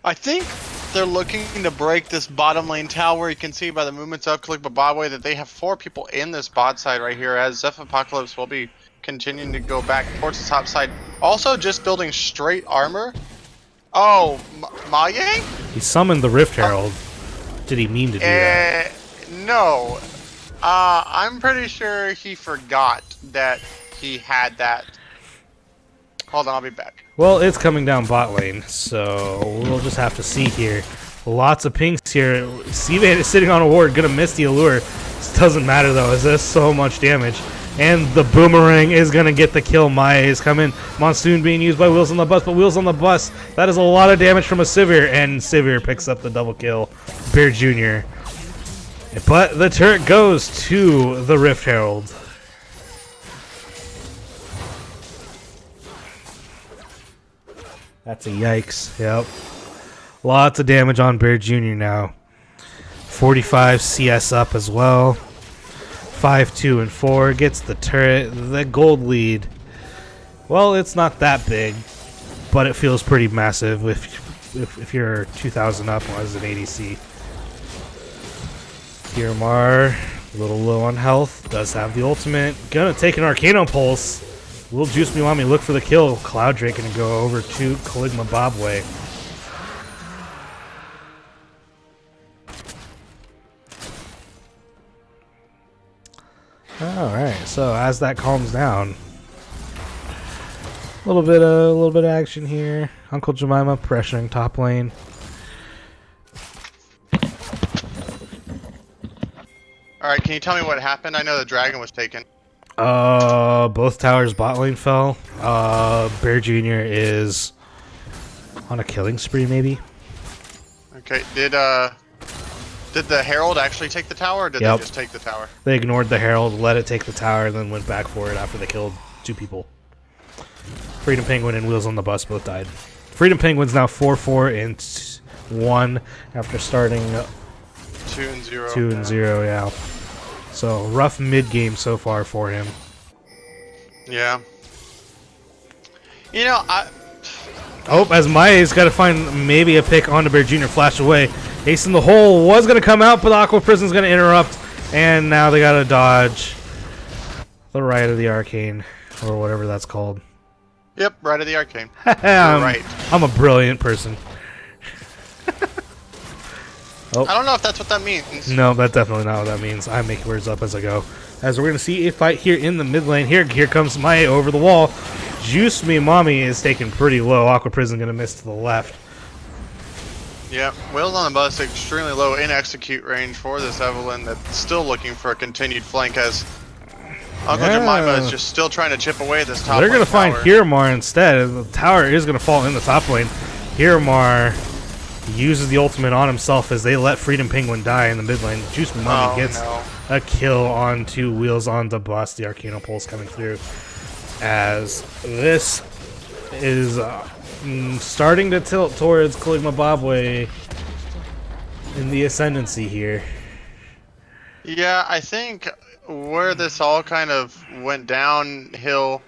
I think they're looking to break this bottom lane tower. You can see by the movements of Caligma Bobway that they have 4 people in this bot side right here, as Zeph Apocalypse will be continuing to go back towards the top side. Also, just building straight armor. Oh, Maye? He summoned the Rift Herald. Did he mean to do that? No. I'm pretty sure he forgot that he had that. Hold on, I'll be back. Well, it's coming down bot lane, so we'll just have to see here. Lots of pinks here. Seaman is sitting on a ward, gonna miss the allure. This doesn't matter though, as there's so much damage. And the boomerang is gonna get the kill. Maya is coming. Monsoon being used by Wheels on the Bus, but Wheels on the Bus, that is a lot of damage from a Sivir, and Sivir picks up the double kill. Bear Jr. But the turret goes to the Rift Herald. That's a yikes. Yep. Lots of damage on Bear Jr. now. 45 CS up as well. 5, 2, and 4 gets the turret. The gold lead. Well, it's not that big, but it feels pretty massive if you're 2,000 up as an ADC. Hirmar, a little low on health, does have the ultimate. Gonna take an Arcano Pulse. Will Juice Me Want Me look for the kill. Cloud Drake gonna go over to Caligma Bobway. Alright, so as that calms down, a little bit of action here. Uncle Jemima pressuring top lane. Alright, can you tell me what happened? I know the dragon was taken. Both towers bot lane fell. Bear Jr. is on a killing spree, maybe. Okay, did the Herald actually take the tower, or did they just take the tower? They ignored the Herald, let it take the tower, and then went back for it after they killed 2 people. Freedom Penguin and Wheels on the Bus both died. Freedom Penguin's now 4-4 and 1 after starting 2-0. 2-0, yeah. So rough mid game so far for him. Yeah. You know, as Maya's got to find maybe a pick onto Bear Jr. Flash away. Ace in the hole was going to come out, but Aqua Prison's going to interrupt. And now they got to dodge the Rite of the Arcane, or whatever that's called. Yep, Rite of the Arcane. Right. I'm a brilliant person. I don't know if that's what that means. No, that's definitely not what that means. I make words up as I go. As we're going to see a fight here in the mid lane. Here comes Maya over the wall. Juice Me Mommy is taken pretty low. Aqua Prison going to miss to the left. Yeah, Wheels on the Bus extremely low in execute range for this Evelyn that's still looking for a continued flank, as Uncle Jemima is just still trying to chip away this top lane. They're going to find Hirmar instead. The tower is going to fall in the top lane. Hirmar uses the ultimate on himself as they let Freedom Penguin die in the mid lane. Juice Me Mommy gets a kill onto Wheels on the Bus. The Arcano Pulse coming through, as this is starting to tilt towards Caligma Bobway in the ascendancy here. Yeah, I think where this all kind of went downhill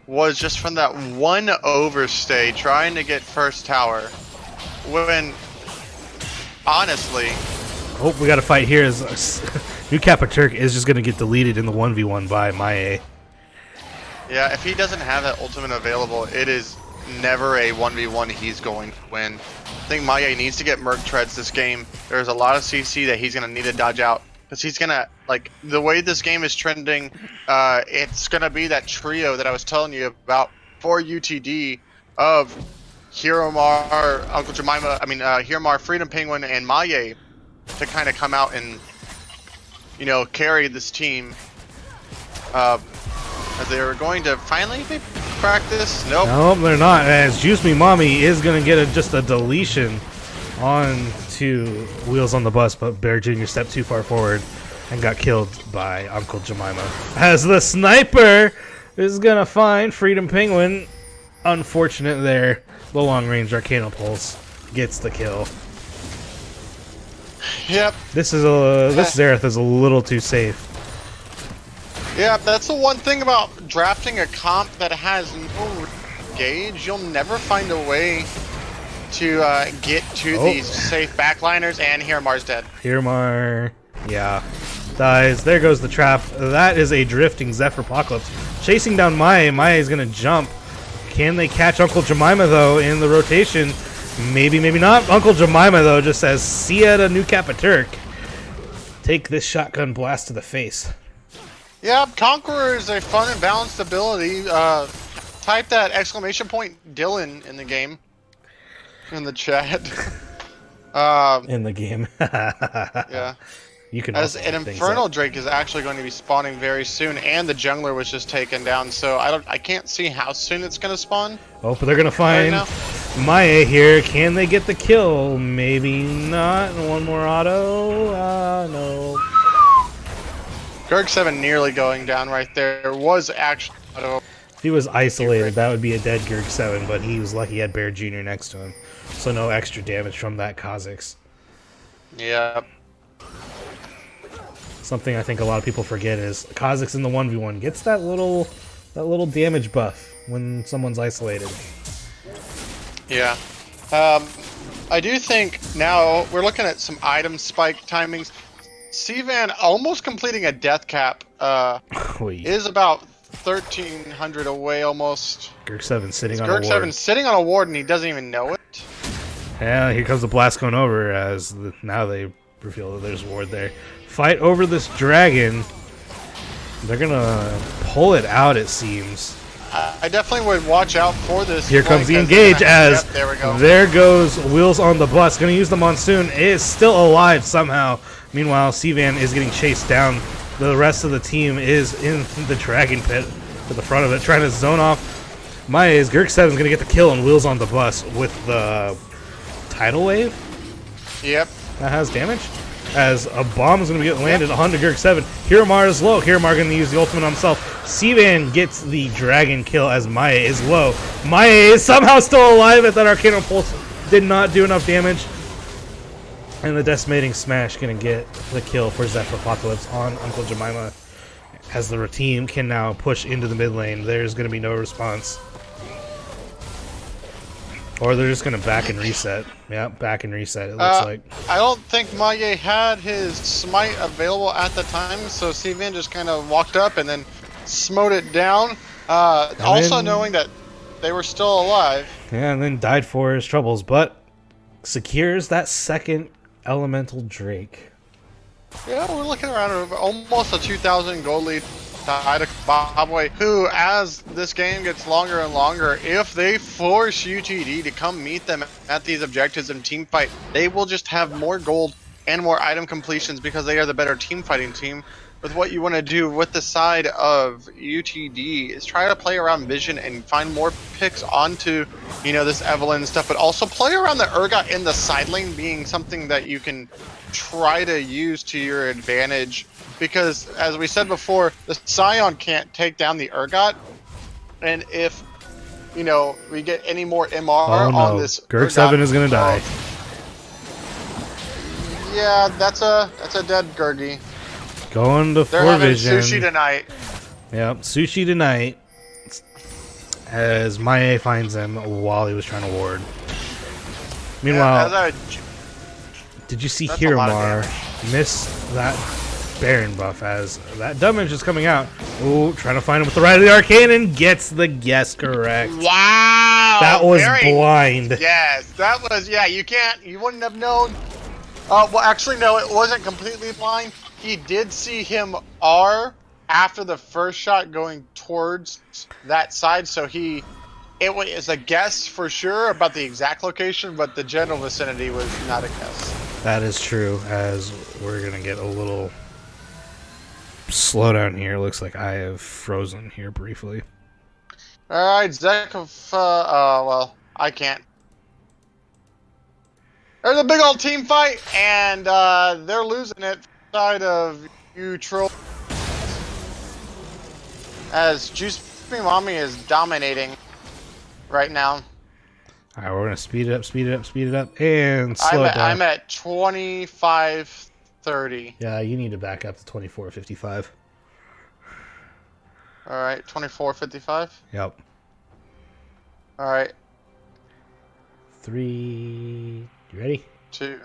was just from that one overstay trying to get first tower, when honestly, we got a fight here. Is New Kappa Turk is just going to get deleted in the 1v1 by Maya. Yeah, if he doesn't have that ultimate available, it is never a 1v1 he's going to win. I think Maya needs to get Merc Treads this game. There's a lot of CC that he's going to need to dodge out, because he's going to, like, the way this game is trending, it's going to be that trio that I was telling you about for UTD of Hirmar, Uncle Jemima, Hirmar, Freedom Penguin, and Maye to kind of come out and, you know, carry this team. As they are going to finally practice. Nope. Nope, they're not. As Juice Me Mommy is going to get just a deletion on to Wheels on the Bus, but Bear Jr. stepped too far forward. and got killed by Uncle Jemima. As the sniper is gonna find Freedom Penguin. Unfortunate there. The long-range Arcana Pulse gets the kill. Yep. This Xerath is a little too safe. Yeah, that's the one thing about drafting a comp that has no gauge. You'll never find a way to get to these safe backliners, and Hiramar's dead. Hiramar, yeah, dies. There goes the trap. That is a drifting Zephyr Apocalypse. Chasing down Mai. Mai is going to jump. Can they catch Uncle Jemima, though, in the rotation? Maybe, maybe not. Uncle Jemima, though, just says, see ya to New Capaturk. Take this shotgun blast to the face. Yeah, Conqueror is a fun and balanced ability. Type that exclamation point Dylan in the game. In the chat. In the game. Yeah. You can As also an look things Infernal up. Drake is actually going to be spawning very soon, and the jungler was just taken down, so I can't see how soon it's going to spawn. Oh, but they're going to find now. Maya here. Can they get the kill? Maybe not. One more auto. No. Gerg 7 nearly going down right there. Was actually auto. If he was isolated, that would be a dead Gerg 7, but he was lucky he had Bear Jr. next to him. So no extra damage from that Kha'Zix. Yeah. Something I think a lot of people forget is Kha'Zix in the 1v1 gets that little damage buff when someone's isolated. Yeah. I do think now we're looking at some item spike timings. Sivan almost completing a death cap is about 1,300 away almost. Gerg 7 sitting on a Gerg ward. 7 sitting on a ward and he doesn't even know it. Yeah, here comes the blast going over as now they reveal that there's a ward there. Fight over this dragon. They're gonna pull it out, it seems. I definitely would watch out for this. Here comes the engage as there we go. There goes Wheels on the bus. Gonna use the Monsoon. It is still alive somehow. Meanwhile, Sivan is getting chased down. The rest of the team is in the dragon pit at the front of it, trying to zone off. Maya's Gerg 7 is gonna get the kill on Wheels on the bus with the tidal wave. Yep. That has damage. As a bomb is going to get landed on to Gerg 7. Hiramar is low. Hiramar going to use the ultimate on himself. Sivan gets the dragon kill as Maya is low. Maya is somehow still alive as that Arcana Pulse did not do enough damage. And the Decimating Smash going to get the kill for Zephyr Apocalypse on Uncle Jemima. As the team can now push into the mid lane, there's going to be no response. Or they're just going to back and reset. Yeah, back and reset, it looks like. I don't think Maye had his smite available at the time, so Sivan just kind of walked up and then smote it down. Also knowing that they were still alive. Yeah, and then died for his troubles, but secures that second Elemental Drake. Yeah, we're looking around almost a 2,000 gold lead to Bobway, who, as this game gets longer and longer, if they force UTD to come meet them at these objectives and team fight, they will just have more gold and more item completions because they are the better team fighting team. With what you want to do with the side of UTD is try to play around vision and find more picks onto, you know, this Evelyn stuff, but also play around the Urgot in the side lane being something that you can try to use to your advantage. Because, as we said before, the Scion can't take down the Urgot, and if, you know, we get any more MR on this Gerg Urgot, 7 is gonna die. Yeah, that's a dead Gergie. Going to They're 4 having vision. sushi tonight. Yep, sushi tonight. As Maya finds him while he was trying to ward. Meanwhile, Yeah, did you see that's a lot of Hiramar miss that Baron buff as that damage is coming out? Ooh, trying to find him with the Rite of the Arcane and gets the guess correct. wow! That was very- blind. Yes, that was, yeah, you wouldn't have known. Well, actually, no, it wasn't completely blind. He did see him R after the first shot going towards that side, so it was a guess for sure about the exact location, but the general vicinity was not a guess. That is true, as we're going to get a little slowdown here. Looks like I have frozen here briefly. Alright, Zekov, well, I can't. There's a big old team fight, and they're losing it side of neutral. As Juice Me Mommy is dominating right now. Alright, we're gonna speed it up, and slow it down. I'm at 25:30. Yeah, you need to back up to 24:55. Alright, 24:55. Yep. Alright, 3. You ready? 2,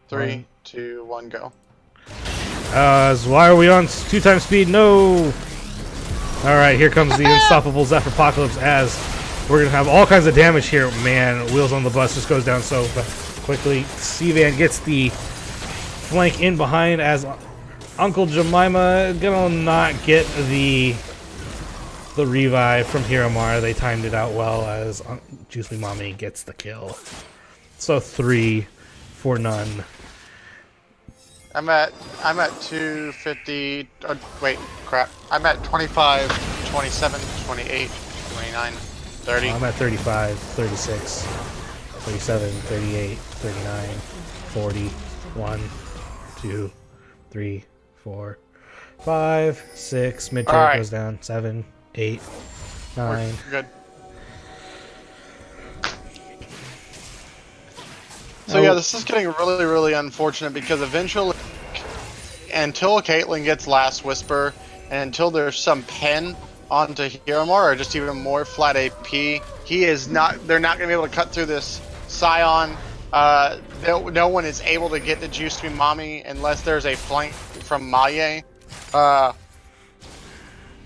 3, 2, 1, go. Why are we on 2x speed? No! Alright, here comes the unstoppable Zephyr Apocalypse as we're going to have all kinds of damage here. Man, Wheels on the Bus just goes down so quickly. C-Van gets the flank in behind as Uncle Jemima gonna not get the revive from Hiramar. They timed it out well as Juice Me Mommy gets the kill. So 3 for none. I'm at 250. Wait, crap. I'm at 25, 27, 28, 29, 30. I'm at 35, 36, 37, 38, 39, 40, 1, 2, 3, 4, 5, 6. Mid turret goes down. 7, 8, 9. We're good. So yeah, this is getting really, really unfortunate because eventually, until Caitlyn gets Last Whisper, and until there's some pen onto Hiramar, or just even more flat AP, they're not going to be able to cut through this Scion. No one is able to get the Juice Me Mommy unless there's a flank from Maye.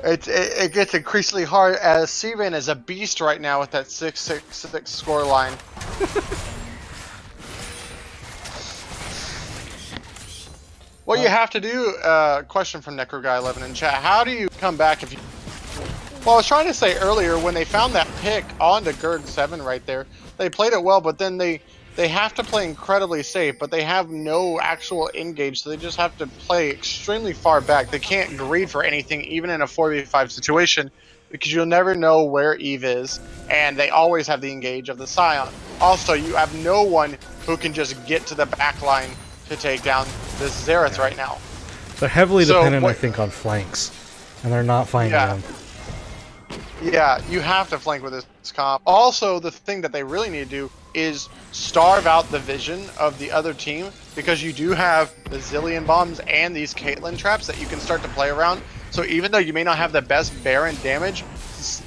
It gets increasingly hard as C-Van is a beast right now with that 6-6-6 score line. What you have to do, question from NecroGuy11 in chat, how do you come back if you... Well, I was trying to say earlier, when they found that pick onto Gurg 7 right there, they played it well, but then they have to play incredibly safe, but they have no actual engage, so they just have to play extremely far back. They can't greed for anything, even in a 4v5 situation, because you'll never know where Eve is, and they always have the engage of the Scion. Also, you have no one who can just get to the back line to take down this Xerath right now. They're heavily dependent, I think, on flanks, and they're not finding them. Yeah, you have to flank with this comp. Also, the thing that they really need to do is starve out the vision of the other team, because you do have the Zillion bombs and these Caitlyn traps that you can start to play around. So even though you may not have the best Baron damage,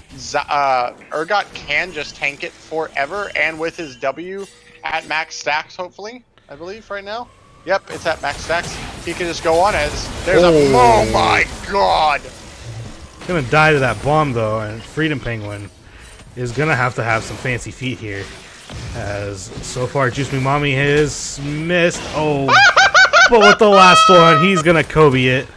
Urgot can just tank it forever, and with his W at max stacks, hopefully, I believe, right now. Yep, it's at max stacks. He can just go on as there's oh my god! Gonna die to that bomb though, and Freedom Penguin is gonna have some fancy feet here. As so far Juice Me Mommy has missed. Oh, but with the last one, he's gonna Kobe it.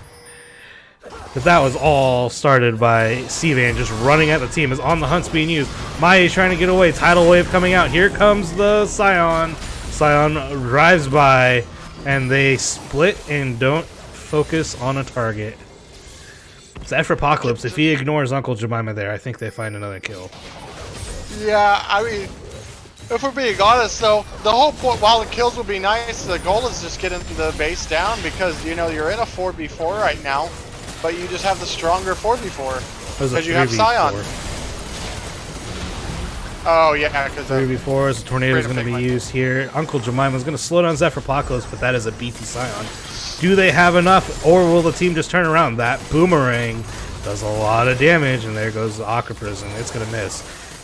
But that was all started by C-Van just running at the team as on the hunt's being used. Maya's trying to get away. Tidal Wave coming out. Here comes the Scion. Scion drives by, and they split and don't focus on a target. Zephyr Apocalypse, if he ignores Uncle Jemima there, I think they find another kill. Yeah, I mean, if we're being honest, though, the whole point, while the kills would be nice, the goal is just getting the base down because, you know, you're in a 4v4 right now, but you just have the stronger 4v4 because you have Scion. Oh, yeah, because 3v4 as a tornado is going to be used here. Uncle Jemima is going to slow down Zephyr Apocalypse, but that is a beefy Scion. Do they have enough, or will the team just turn around? That boomerang does a lot of damage, and there goes the Aqua Prison. It's going to miss.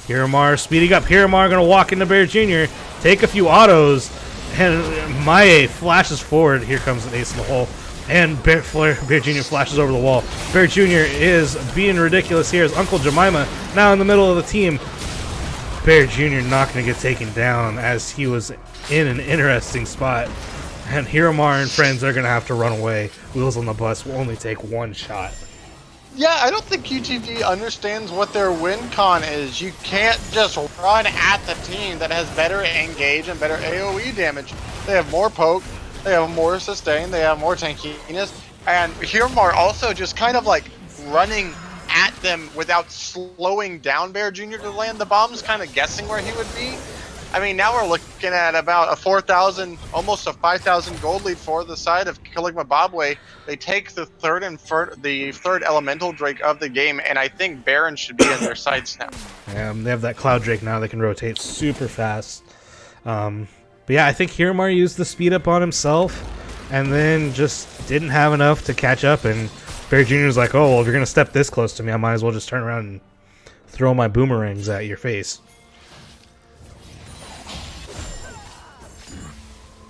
Hiramar speeding up. Hiramar going to walk into Bear Jr., take a few autos, and Maye flashes forward. Here comes an ace in the hole, and Bear Jr. flashes over the wall. Bear Jr. is being ridiculous here as Uncle Jemima now in the middle of the team. Bear Jr. not going to get taken down as he was in an interesting spot. And Hiramar and friends are going to have to run away. Wheels on the Bus will only take one shot. Yeah, I don't think UTD understands what their win con is. You can't just run at the team that has better engage and better AoE damage. They have more poke, they have more sustain, they have more tankiness, and Hiramar also just kind of like running at them without slowing down Bear Jr. to land the bombs, kind of guessing where he would be. I mean, now we're looking at about a 4,000, almost a 5,000 gold lead for the side of Caligma Bobway. They take the third elemental drake of the game, and I think Baron should be in their sights now. They have that Cloud Drake now. They can rotate super fast. But yeah, I think Hiramar used the speed up on himself, and then just didn't have enough to catch up. And Bear Jr. was like, "Oh, well, if you're gonna step this close to me, I might as well just turn around and throw my boomerangs at your face."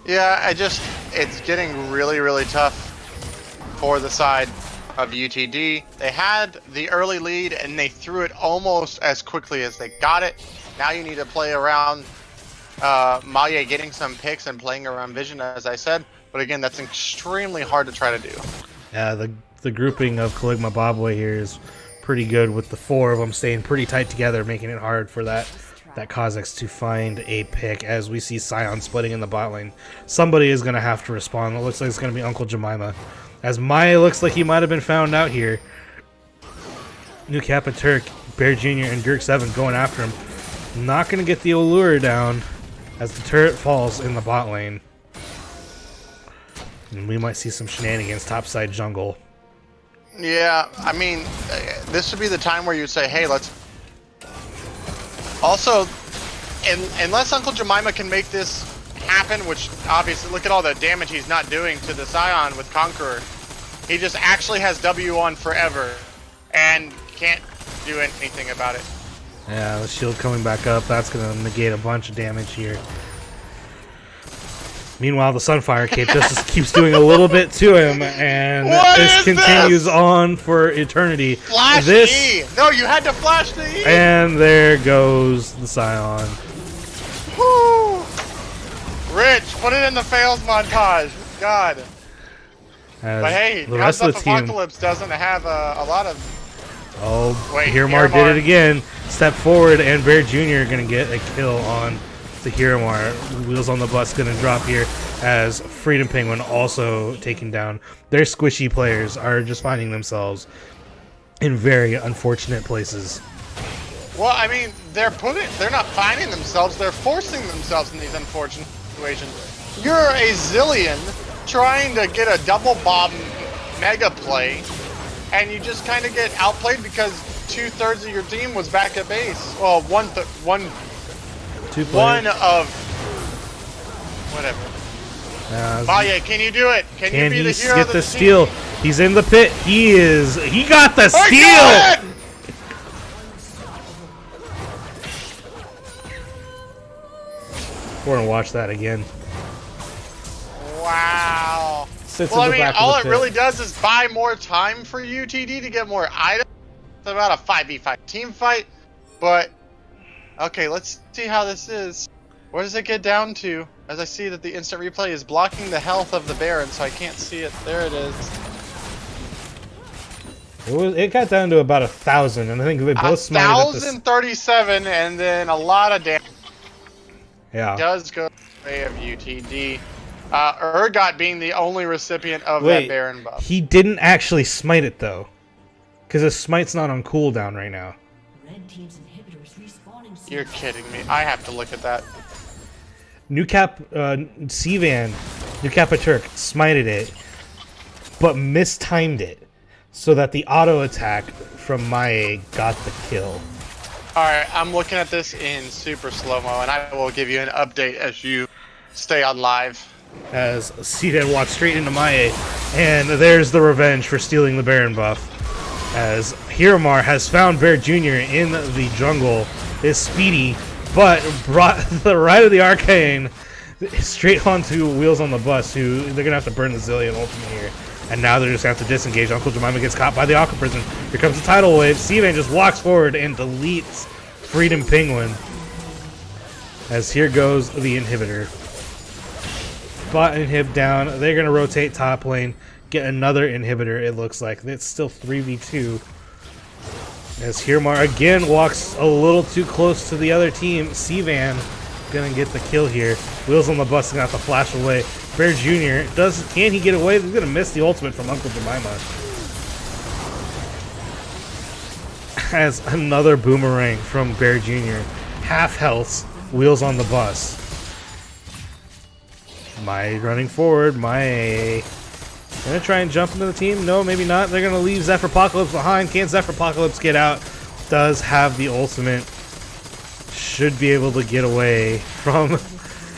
Yeah, it's getting really, really tough for the side of UTD. They had the early lead and they threw it almost as quickly as they got it. Now you need to play around Maye getting some picks and playing around Vision, as I said. But again, that's extremely hard to try to do. Yeah, the grouping of Caligma Bobway here is pretty good, with the four of them staying pretty tight together, making it hard for that Kha'Zix to find a pick. As we see Scion splitting in the bot lane, somebody is going to have to respond. It looks like it's going to be Uncle Jemima, as Maya looks like he might have been found out here. New Kappa Turk, Bear Jr., and Dirk 7 going after him. Not going to get the allure down as the turret falls in the bot lane. And we might see some shenanigans topside jungle. Yeah, I mean, this would be the time where you'd say, hey, let's... Also, unless Uncle Jemima can make this happen, which obviously, look at all the damage he's not doing to the Scion with Conqueror. He just actually has W on forever and can't do anything about it. Yeah, the shield coming back up. That's going to negate a bunch of damage here. Meanwhile, the Sunfire Cape just keeps doing a little bit to him, and this continues on for eternity. Flash E! No, you had to flash the E! And there goes the Scion. Woo! Rich, put it in the fails montage. God. But hey, the rest of the team, Apocalypse doesn't have a lot of... Oh, wait, Hiramar did it again. Step forward, and Bear Jr. going to get a kill on the Hiramar. Wheels on the bus going to drop here, as Freedom Penguin also taken down. Their squishy players are just finding themselves in very unfortunate places. Well, I mean, they're not finding themselves, they're forcing themselves in these unfortunate situations. You're a Zillion trying to get a double bomb mega play, and you just kind of get outplayed because 2/3 of your team was back at base. Well, one of whatever. Maya, can you do it? Can you be the hero get of the team? steal? He's in the pit. He got the steal. We're gonna watch that again. Wow. Sits well, in I the mean, back of all the it pit. really does is buy more time for UTD to get more items. It's about a 5v5 team fight, but okay, let's see how this is. What does it get down to? As I see that the instant replay is blocking the health of the Baron, so I can't see it. There it is. It got down to about 1,000, and I think they both smited at this. 1,037, and then a lot of damage. Yeah. Does go the way of UTD. Urgot being the only recipient of Wait, that Baron buff. he didn't actually smite it though, because his smite's not on cooldown right now. Red team's inhibitors respawning soon. You're kidding me. I have to look at that. New Sivan, New Kappa Turk smited it, but mistimed it, so that the auto attack from Mae got the kill. Alright, I'm looking at this in super slow-mo, and I will give you an update as you stay on live. As Sivan walks straight into Mae, and there's the revenge for stealing the Baron buff. As Hiramar has found Bear Jr. in the jungle, is speedy, but brought the Rite of the Arcane straight onto Wheels on the Bus, who they're going to have to burn the Zillion ultimate here. And now they're just going to have to disengage. Uncle Jemima gets caught by the Aqua Prison. Here comes the tidal wave. Sivan just walks forward and deletes Freedom Penguin. As here goes the inhibitor. Bot inhib down. They're going to rotate top lane. Get another inhibitor, it looks like. It's still 3v2. As Hiramar again walks a little too close to the other team. Sivan going to get the kill here. Wheels on the Bus going to have to flash away. Bear Jr. Can he get away? He's going to miss the ultimate from Uncle Jemima. As another boomerang from Bear Jr. Half health Wheels on the bus. Mai running forward. Mai gonna try and jump into the team. No, maybe not. They're gonna leave Zephyropocalypse behind. Can't Zephyropocalypse get out? Does have the ultimate. Should be able to get away from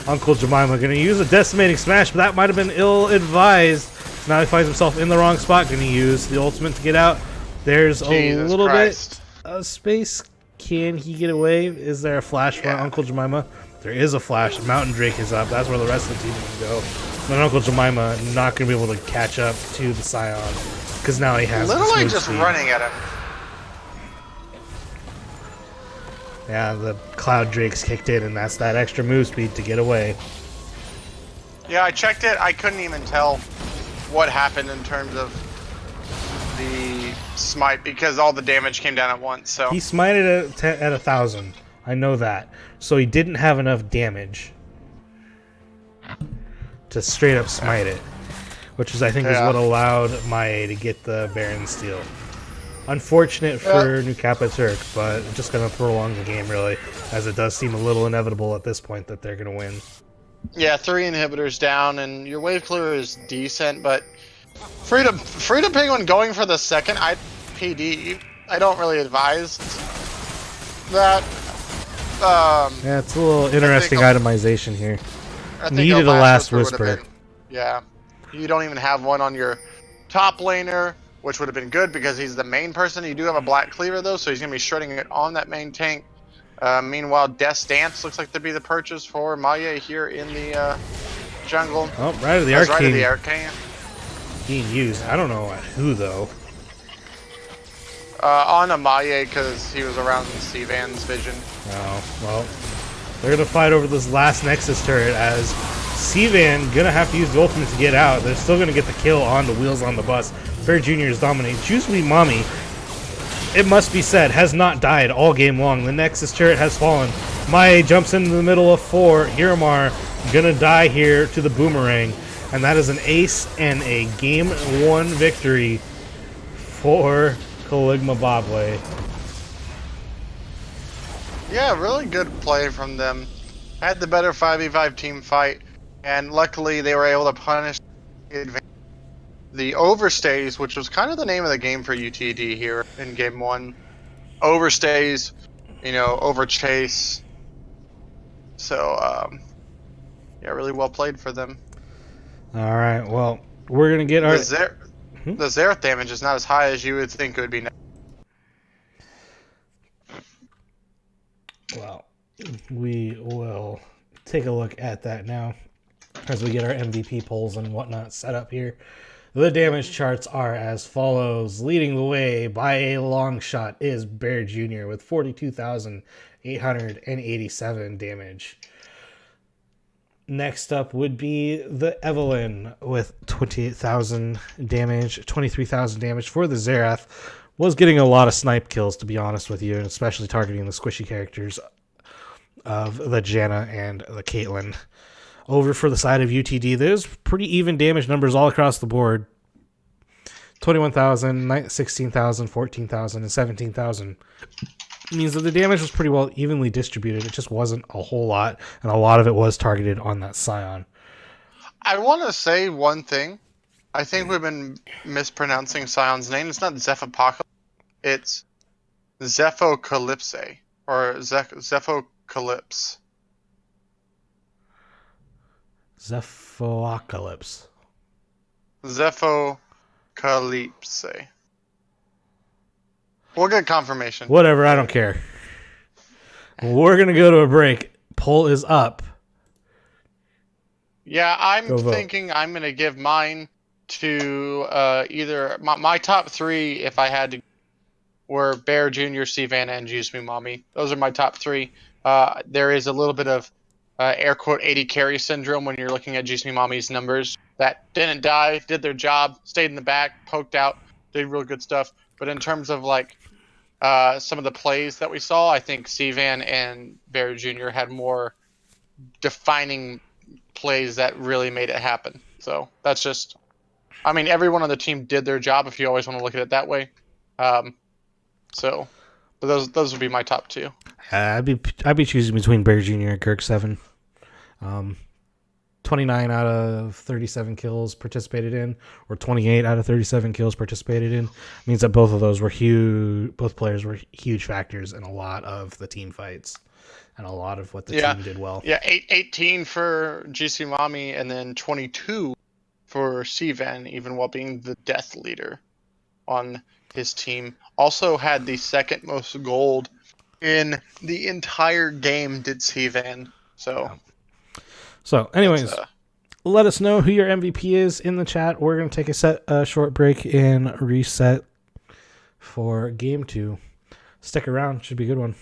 Uncle Jemima. Gonna use a decimating smash, but that might have been ill-advised. Now he finds himself in the wrong spot. Gonna use the ultimate to get out. There's a little bit of space. Can he get away? Is there a flash for Uncle Jemima? There is a flash. Mountain Drake is up. That's where the rest of the team can go. But Uncle Jemima not going to be able to catch up to the Scion because now he has literally just speed. running at him. Yeah, the Cloud Drake's kicked in, and that's that extra move speed to get away. Yeah, I checked it. I couldn't even tell what happened in terms of the smite because all the damage came down at once. So he smited at 1,000. I know that. So he didn't have enough damage to straight up smite it, which is I think is what allowed Mai to get the Baron Steel. Unfortunate for New Kappa Turk, but just gonna prolong the game really, as it does seem a little inevitable at this point that they're gonna win. yeah, 3 inhibitors down, and your wave clear is decent, but Freedom Penguin going for the second IPD, I don't really advise that. Yeah, it's a little interesting itemization here. I think Needed a last whisper. Yeah, you don't even have one on your top laner, which would have been good because he's the main person. You do have a black cleaver though, so he's gonna be shredding it on that main tank. Meanwhile, Death's Dance looks like to be the purchase for Maya here in the jungle. Oh, right of the That's arcane. right of the arcane. Being used. I don't know who though. On Amaye because he was around Sivan's vision. Oh, well. They're going to fight over this last Nexus turret as Sivan going to have to use the ultimate to get out. They're still going to get the kill on the Wheels on the bus. Fair Jr. is dominating. Juice Me Mommy, it must be said, has not died all game long. The Nexus turret has fallen. Mai jumps into the middle of 4. Hiramar going to die here to the Boomerang. And that is an ace and a game 1 victory for Caligma Bobway. Yeah, really good play from them. Had the better 5v5 team fight, and luckily they were able to punish the overstays, which was kind of the name of the game for UTD here in game 1. Overstays, you know, over chase. So, yeah, really well played for them. All right, well, we're going to get our... The Xerath damage is not as high as you would think it would be. Well, we will take a look at that now as we get our MVP polls and whatnot set up here. The damage charts are as follows. Leading the way by a long shot is Bear Jr. with 42,887 damage. Next up would be the Evelyn with 28,000 damage, 23,000 damage for the Xerath. Was getting a lot of snipe kills, to be honest with you, and especially targeting the squishy characters of the Janna and the Caitlyn. Over for the side of UTD, there's pretty even damage numbers all across the board. 21,000, 16,000, 14,000, and 17,000. Means that the damage was pretty well evenly distributed. It just wasn't a whole lot, and a lot of it was targeted on that Scion. I want to say one thing. I think we've been mispronouncing Sion's name. It's not Zephyropocalypse. It's Zephocalypse or Zephocalypse. Zephocalypse. Zephocalypse. We'll get confirmation. Whatever, I don't care. We're going to go to a break. Poll is up. Yeah, I'm thinking I'm going to give mine to either my top 3, if I had to, were Bear Jr., Savannah, and Juice Me Mommy. Those are my top 3. There is a little bit of air quote 80 carry syndrome when you're looking at Juice Me Mommy's numbers. That didn't die, did their job, stayed in the back, poked out, did real good stuff. But in terms of like some of the plays that we saw, I think Sivan and Bear Jr. had more defining plays that really made it happen. So that's just, I mean, everyone on the team did their job if you always want to look at it that way. So But those would be my top 2. I'd be choosing between Bear Jr. and Kirk 7. 29 out of 37 kills participated in, or 28 out of 37 kills participated in, means that both of those were huge. Both players were huge factors in a lot of the team fights and a lot of what the team did well. Yeah, 18 for GC Mommy, and then 22 for Sivan, even while being the death leader on his team. Also had the second most gold in the entire game, did Sivan. So, anyways, let us know who your MVP is in the chat. We're going to take a short break and reset for game 2. Stick around. Should be a good one.